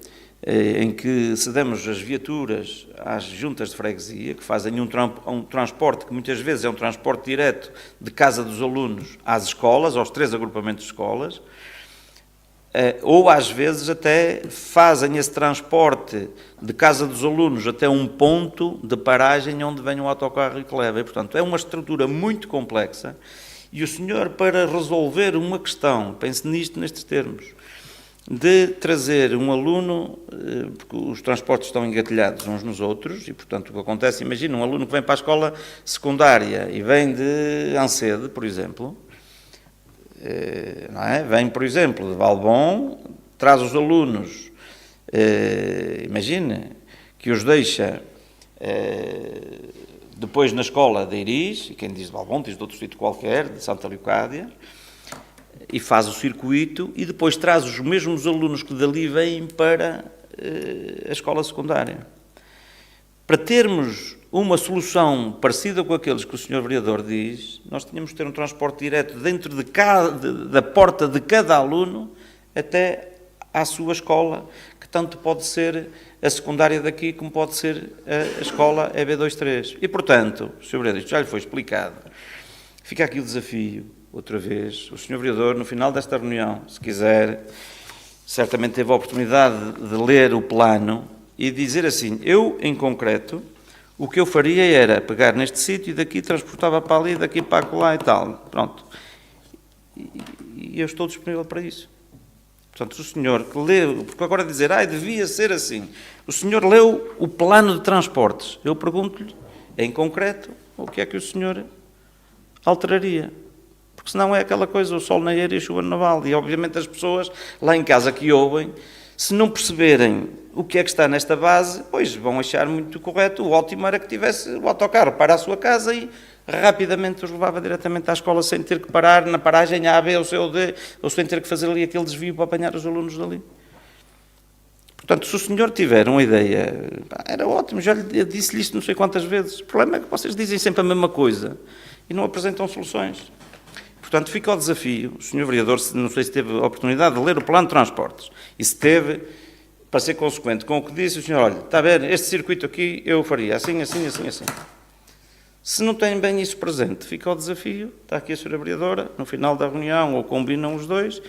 em que cedemos as viaturas às juntas de freguesia, que fazem um transporte que muitas vezes é um transporte direto de casa dos alunos às escolas, aos 3 agrupamentos de escolas, ou às vezes até fazem esse transporte de casa dos alunos até um ponto de paragem onde vem o autocarro e que leva. E, portanto, é uma estrutura muito complexa e o senhor, para resolver uma questão, pense nisto, nestes termos, de trazer um aluno, porque os transportes estão engatilhados uns nos outros, e, portanto, o que acontece, imagina, um aluno que vem para a escola secundária e vem de Ancede, por exemplo, não é? Vem, por exemplo, de Valbom, traz os alunos, imagine, que os deixa depois na escola de Iris, e quem diz de Valbom diz de outro sítio qualquer, de Santa Leocádia, e faz o circuito, e depois traz os mesmos alunos que dali vêm para a escola secundária. Para termos uma solução parecida com aqueles que o Sr. Vereador diz, nós tínhamos que ter um transporte direto dentro da porta de cada aluno até à sua escola, que tanto pode ser a secundária daqui como pode ser a escola EB23. E, portanto, Sr. Vereador, isto já lhe foi explicado, fica aqui o desafio, outra vez, o Sr. Vereador, no final desta reunião, se quiser, certamente teve a oportunidade de ler o plano e dizer assim, eu, em concreto, o que eu faria era pegar neste sítio e daqui transportava para ali, daqui para acolá e tal. Pronto. E eu estou disponível para isso. Portanto, o senhor que leu, porque agora dizer, devia ser assim. O senhor leu o plano de transportes. Eu pergunto-lhe, em concreto, o que é que o senhor alteraria? Porque senão é aquela coisa, o sol na eira e a chuva no naval. E, obviamente, as pessoas lá em casa que ouvem, se não perceberem o que é que está nesta base, pois vão achar muito correto. O ótimo era que tivesse o autocarro para a sua casa e rapidamente os levava diretamente à escola sem ter que parar na paragem A, B ou C ou D, ou sem ter que fazer ali aquele desvio para apanhar os alunos dali. Portanto, se o senhor tiver uma ideia, era ótimo, já lhe disse-lhe isto não sei quantas vezes. O problema é que vocês dizem sempre a mesma coisa e não apresentam soluções. Portanto, fica o desafio. O Sr. Vereador, não sei se teve a oportunidade de ler o plano de transportes. E se teve, para ser consequente com o que disse, o senhor, olha, está a ver, este circuito aqui eu faria assim, assim, assim, assim. Se não tem bem isso presente, fica o desafio, está aqui a Sra. Vereadora, no final da reunião, ou combinam os dois,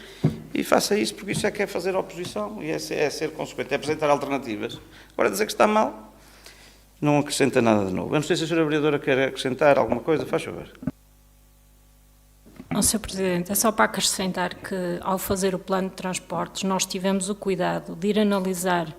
e faça isso, porque isso é que é fazer oposição, e é ser consequente, é apresentar alternativas. Agora, dizer que está mal, não acrescenta nada de novo. Eu não sei se a Sra. Vereadora quer acrescentar alguma coisa, faz favor. Não, Sr. Presidente, é só para acrescentar que, ao fazer o plano de transportes, nós tivemos o cuidado de ir analisar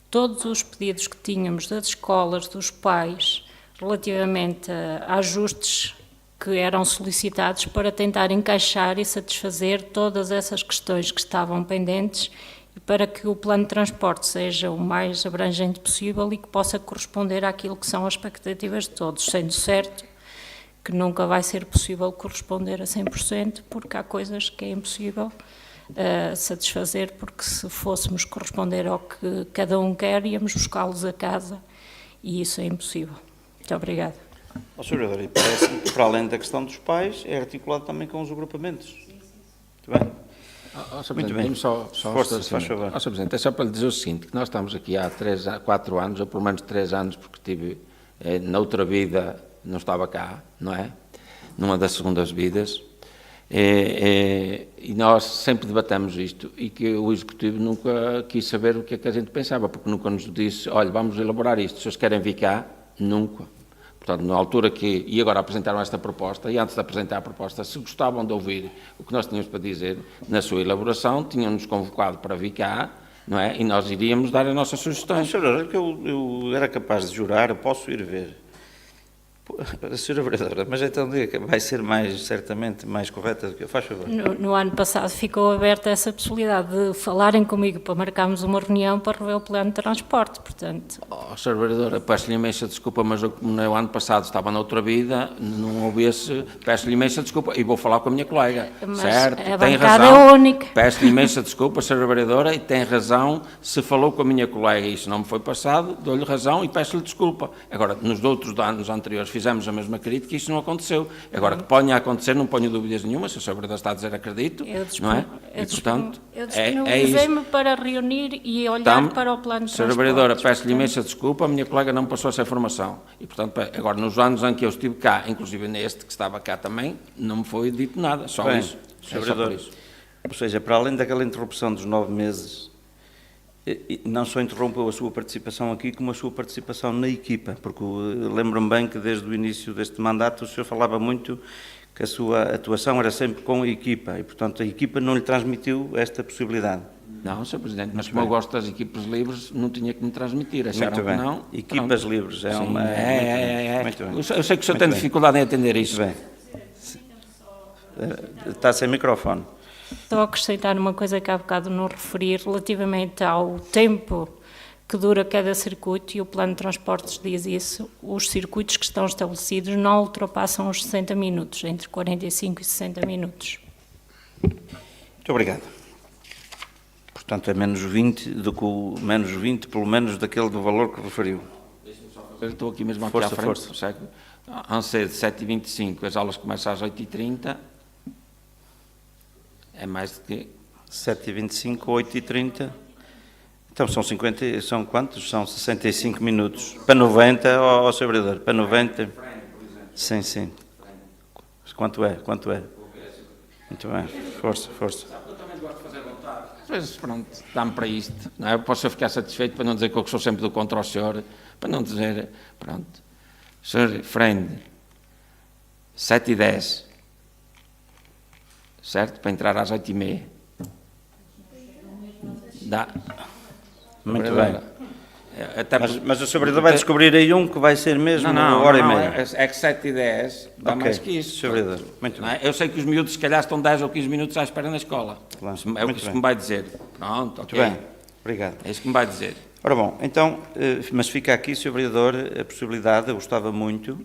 todos os pedidos que tínhamos das escolas, dos pais, relativamente a ajustes que eram solicitados para tentar encaixar e satisfazer todas essas questões que estavam pendentes e para que o plano de transporte seja o mais abrangente possível e que possa corresponder àquilo que são as expectativas de todos, sendo certo que nunca vai ser possível corresponder a 100%, porque há coisas que é impossível satisfazer, porque se fôssemos corresponder ao que cada um quer, íamos buscá-los a casa, e isso é impossível. Muito obrigada. Sr. Vereador, e parece-me que, para além da questão dos pais, é articulado também com os agrupamentos. Muito bem. Sr. Muito Presidente, bem. dê-me só Força, se faz favor. Sr. Presidente, é só para lhe dizer o seguinte, que nós estamos aqui há 4 anos, ou pelo menos 3 anos, porque tive, noutra vida, não estava cá, não é? Numa das segundas vidas, e nós sempre debatemos isto, e que o Executivo nunca quis saber o que é que a gente pensava, porque nunca nos disse, olha, vamos elaborar isto, se vocês querem vir cá, nunca. Portanto, na altura que, e agora apresentaram esta proposta, e antes de apresentar a proposta, se gostavam de ouvir o que nós tínhamos para dizer na sua elaboração, tinham-nos convocado para vir cá, não é? E nós iríamos dar as nossas sugestões. Sr. Vereador, eu era capaz de jurar, eu posso ir ver. Sra. Vereadora, mas então diga que vai ser certamente mais correta do que eu. Faz favor. No ano passado ficou aberta essa possibilidade de falarem comigo para marcarmos uma reunião para rever o plano de transporte, portanto... Sr. Vereadora, peço-lhe imensa desculpa, mas eu, como no ano passado estava noutra vida, não ouvi esse... Peço-lhe imensa desculpa e vou falar com a minha colega, Mas certo? a Tem bancada razão. é única. Peço-lhe imensa desculpa, Sra. Vereadora, e tem razão. Se falou com a minha colega e isso não me foi passado, dou-lhe razão e peço-lhe desculpa. Agora, nos outros anos anteriores fizemos a mesma crítica e isso não aconteceu. Agora, que ponha a acontecer, não ponho dúvidas nenhuma, se a Sra. Vereadora está a dizer acredito, não é? E, portanto, eu é isso. disponibilizei-me para reunir e olhar para o plano de Sra. transporte. Vereadora, peço-lhe imensa desculpa, a minha colega não me passou essa informação. E, portanto, agora, nos anos em que eu estive cá, inclusive neste, que estava cá também, não me foi dito nada, só Bem, isso. Sr. É só por Vereador, isso. ou seja, para além daquela interrupção dos 9 meses, não só interrompeu a sua participação aqui, como a sua participação na equipa, porque lembro-me bem que desde o início deste mandato o senhor falava muito que a sua atuação era sempre com a equipa e, portanto, a equipa não lhe transmitiu esta possibilidade. Não, Sr. Presidente, mas como eu gosto das equipes livres, não tinha que me transmitir. Acharam Muito bem. que não? Equipas Pronto. livres, é Sim, uma... Muito bem. Eu sei que o senhor Muito tem bem. dificuldade em entender isso. Muito bem. Está sem microfone. Estou a acrescentar uma coisa que há bocado não referi, relativamente ao tempo que dura cada circuito, e o plano de transportes diz isso, os circuitos que estão estabelecidos não ultrapassam os 60 minutos, entre 45 e 60 minutos. Muito obrigado. Portanto, é menos 20 do que menos 20, pelo menos daquele do valor que referiu. Eu estou aqui mesmo aqui Força, à frente, força. percebe? ANSED 7h25, as aulas começam às 8h30, é mais do que... 7h25, 8h30. Então, são quantos? São 65 minutos. Para 90, ó Sr. Vereador, para 90. Sim, sim. Quanto é? Quanto é? Muito bem. Força, força. Eu também gosto de fazer vontade. Às vezes, pronto, dá-me para isto. Não é? Eu posso ficar satisfeito para não dizer que eu sou sempre do contra o senhor, para não dizer, pronto. Sr. Friend, 7h10, certo? Para entrar às 8h30. Dá. Muito bem. Até Mas o Sr. Vereador vai descobrir aí um que vai ser mesmo uma hora e meia. É que 7h10 dá Ok, mais que isso. Sr. Vereador, muito Não bem. é? Eu sei que os miúdos, se calhar, estão 10 ou 15 minutos à espera na escola. Claro, É o muito que isso bem. que me vai dizer. Pronto, ok. Muito bem. Obrigado. É isso que me vai dizer. Ora bom, então, mas fica aqui, Sr. Vereador, a possibilidade, eu gostava muito,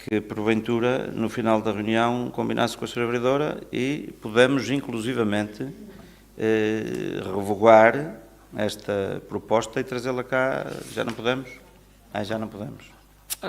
que porventura, no final da reunião, combinasse com a Sra. Vereadora e pudemos, inclusivamente, revogar esta proposta e trazê-la cá. Já não podemos? Já não podemos.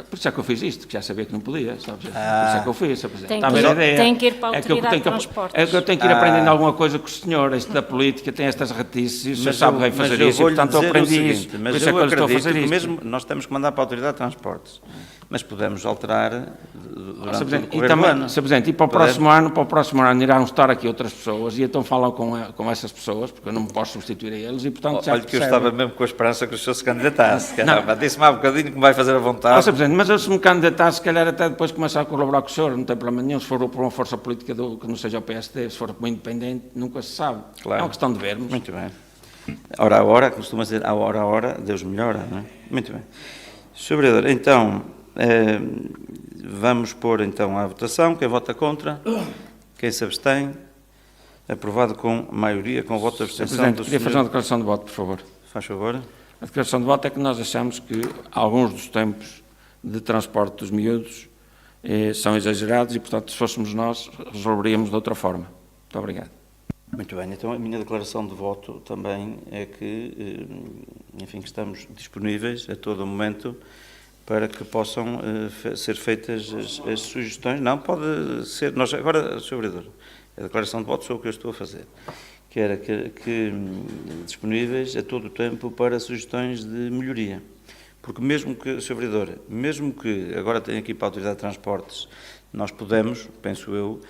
Por isso é que eu fiz isto, que já sabia que não podia, sabes? Por isso é que eu fiz, Sr. Presidente. Tem Está a que ver ir- a ideia? tem que ir para a É que eu Autoridade tenho de que- Transportes. É que eu tenho que ir aprendendo alguma coisa com o senhor, isto da política, tem estas retices, e o senhor Mas sabe eu- bem mas fazer eu isso, e vou-lhe portanto eu dizer o aprendi seguinte, isso. Por Mas isso é eu que eu estou a acredito fazer que isto. mesmo nós temos que mandar para a Autoridade de Transportes, mas podemos alterar durante Sr. o Presidente, decorrer e do também, ano. Sr. Presidente, e para o próximo ano irão estar aqui outras pessoas e então falam com essas pessoas, porque eu não me posso substituir a eles e portanto já Olha que eu percebem. estava mesmo com a esperança que o senhor se candidatasse. Caramba, disse-me há bocadinho que me vai fazer a vontade. Sr. Presidente, mas eu se me candidatar, se calhar até depois começar a colaborar com o senhor, não tem problema nenhum, se for por uma força política que não seja o PSD, se for muito independente, nunca se sabe. Claro. É uma questão de vermos. Muito bem. Hora a hora, costuma dizer, a hora, Deus melhora, não é? Muito bem. Sr. Vereador, então, vamos pôr então à votação. Quem vota contra? Quem se abstém? Aprovado com maioria, com voto de Sr. abstenção Presidente, do queria fazer uma senhor. declaração de voto, por favor. Faz favor. A declaração de voto é que nós achamos que alguns dos tempos de transporte dos miúdos são exagerados e, portanto, se fôssemos nós, resolveríamos de outra forma. Muito obrigado. Muito bem, então a minha declaração de voto também é que, enfim, que estamos disponíveis a todo momento para que possam ser feitas as sugestões. Não, pode ser, nós agora, Sr. Vereador, A declaração de voto sou o que eu estou a fazer. Que era disponíveis a todo o tempo para sugestões de melhoria. Porque mesmo que, Sr. Vereador, mesmo que agora tenha aqui para a Autoridade de Transportes, nós podemos, penso eu,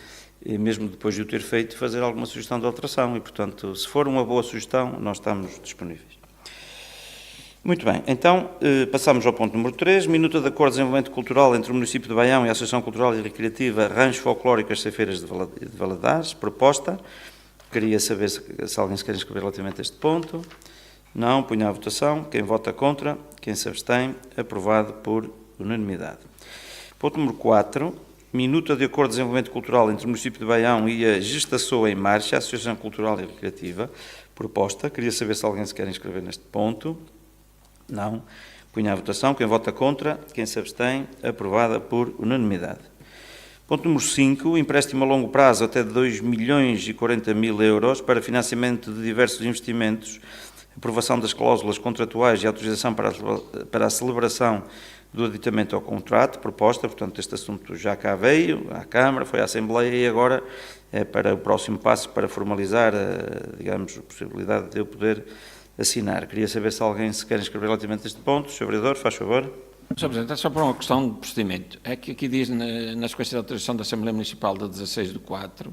mesmo depois de o ter feito, fazer alguma sugestão de alteração e, portanto, se for uma boa sugestão, nós estamos disponíveis. Muito bem, então passamos ao ponto número 3, minuta de acordo de desenvolvimento cultural entre o município de Baião e a Associação Cultural e Recreativa Rancho Folclórico As Ceifeiras de Valadares, proposta. Queria saber se alguém se quer inscrever relativamente a este ponto. Não, ponho à votação. Quem vota contra, quem se abstém, aprovado por unanimidade. Ponto número 4, minuta de acordo de desenvolvimento cultural entre o município de Baião e a Gestação em Marcha, a Associação Cultural e Recreativa, proposta. Queria saber se alguém se quer inscrever neste ponto. Não. Ponho à votação. Quem vota contra, quem se abstém, aprovada por unanimidade. Ponto número 5, empréstimo a longo prazo até de 2.040.000 euros para financiamento de diversos investimentos, aprovação das cláusulas contratuais e autorização para a celebração do aditamento ao contrato, proposta, portanto este assunto já cá veio, à Câmara, foi à Assembleia e agora é para o próximo passo para formalizar, digamos, a possibilidade de eu poder assinar. Queria saber se alguém se quer inscrever relativamente a este ponto. Sr. Vereador, faz favor. Sr. Presidente, é só por uma questão de procedimento. É que aqui diz na sequência de autorização da Assembleia Municipal de 16/4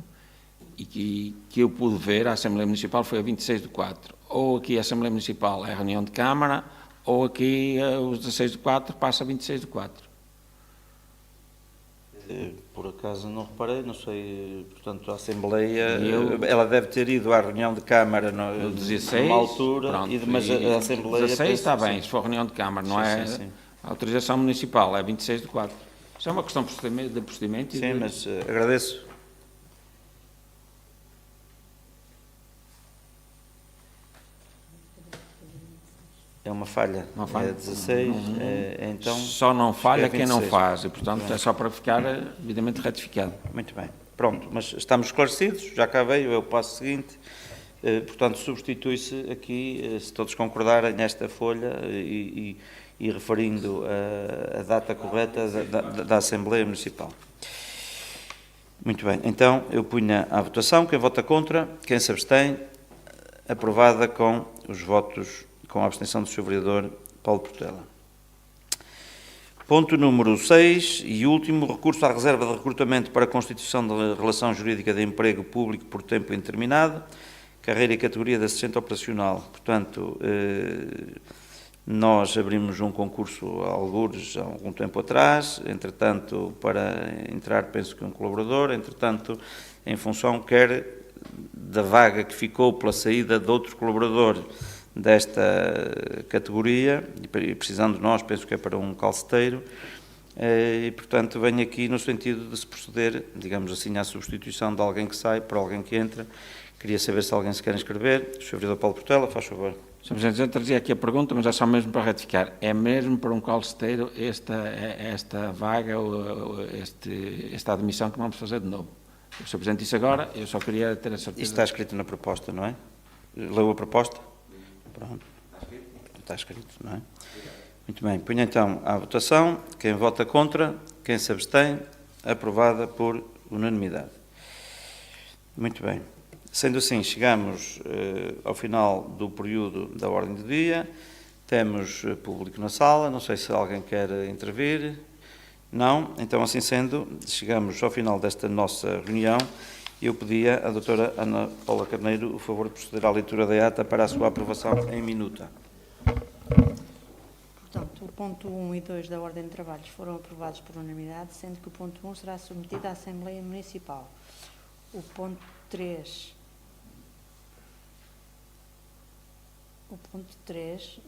e que eu pude ver, a Assembleia Municipal foi a 26/4. Ou aqui a Assembleia Municipal é a reunião de Câmara, ou aqui os 16/4 passa a 26/4. Por acaso não reparei, não sei, portanto a Assembleia, ela deve ter ido à reunião de Câmara numa altura, pronto, mas a Assembleia... 16 está bem, sim. se for reunião de Câmara, não Sim, é sim. a autorização municipal, é 26/4. Isso é uma questão de procedimento. Sim, mas agradeço. É uma falha. Uma falha. É 16, então... Só não falha é quem não 26. faz, e portanto é só para ficar devidamente retificado. Muito bem. Pronto, mas estamos esclarecidos, já cá veio, é o passo seguinte. Portanto, substitui-se aqui, se todos concordarem, nesta folha e referindo a data correta da Assembleia Municipal. Muito bem, então eu punha à votação. Quem vota contra, quem se abstém, aprovada com os votos, com a abstenção do Sr. Vereador Paulo Portela. Ponto número 6 e último, recurso à reserva de recrutamento para a constituição de relação jurídica de emprego público por tempo indeterminado, carreira e categoria de assistente operacional. Portanto, nós abrimos um concurso a algures há algum tempo atrás, entretanto, para entrar, penso que um colaborador, entretanto, em função quer da vaga que ficou pela saída de outro colaborador desta categoria, e precisando nós, penso que é para um calceteiro, e portanto venho aqui no sentido de se proceder, digamos assim, à substituição de alguém que sai por alguém que entra. Queria saber se alguém se quer inscrever. O Sr. Vereador Paulo Portela, faz favor. Sr. Presidente, eu trazia aqui a pergunta, mas é só mesmo para retificar. É mesmo para um calceteiro esta vaga, ou esta admissão que vamos fazer de novo? O Sr. Presidente disse agora, eu só queria ter a certeza... Isto está escrito na proposta, não é? Leu a proposta? Pronto. Está escrito, não é? Muito bem. Ponho então à votação. Quem vota contra, quem se abstém, aprovada por unanimidade. Muito bem. Sendo assim, chegamos ao final do período da ordem do dia. Temos público na sala. Não sei se alguém quer intervir. Não? Então, assim sendo, chegamos ao final desta nossa reunião. Eu pedia à doutora Ana Paula Carneiro o favor de proceder à leitura da ata para a sua aprovação em minuta. Portanto, o ponto 1 e 2 da ordem de trabalhos foram aprovados por unanimidade, sendo que o ponto 1 será submetido à Assembleia Municipal. O ponto 3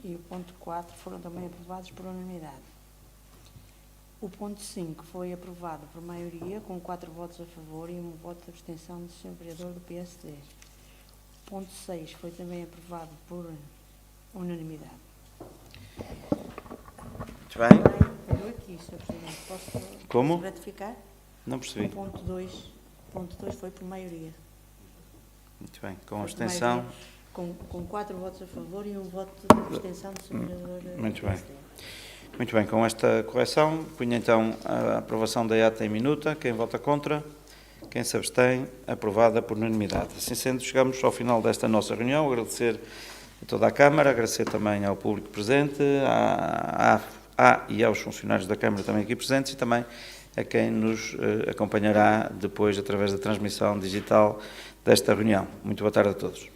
e o ponto 4 foram também aprovados por unanimidade. O ponto 5 foi aprovado por maioria, com 4 votos a favor e 1 voto de abstenção do Sr. Vereador do PSD. O ponto 6 foi também aprovado por unanimidade. Muito bem. Eu aqui, Sr. Presidente, posso Como? ratificar? Não percebi. O ponto 2 foi por maioria. Muito bem. Com Foi abstenção. por maioria, com 4 votos a favor e 1 voto de abstenção do Sr. Vereador do Muito PSD. bem. Muito bem, com esta correção, punha então a aprovação da ata em minuta. Quem vota contra, Quem se abstém, aprovada por unanimidade. Assim sendo, chegamos ao final desta nossa reunião. Agradecer a toda a Câmara, agradecer também ao público presente, e aos funcionários da Câmara também aqui presentes e também a quem nos acompanhará depois através da transmissão digital desta reunião. Muito boa tarde a todos.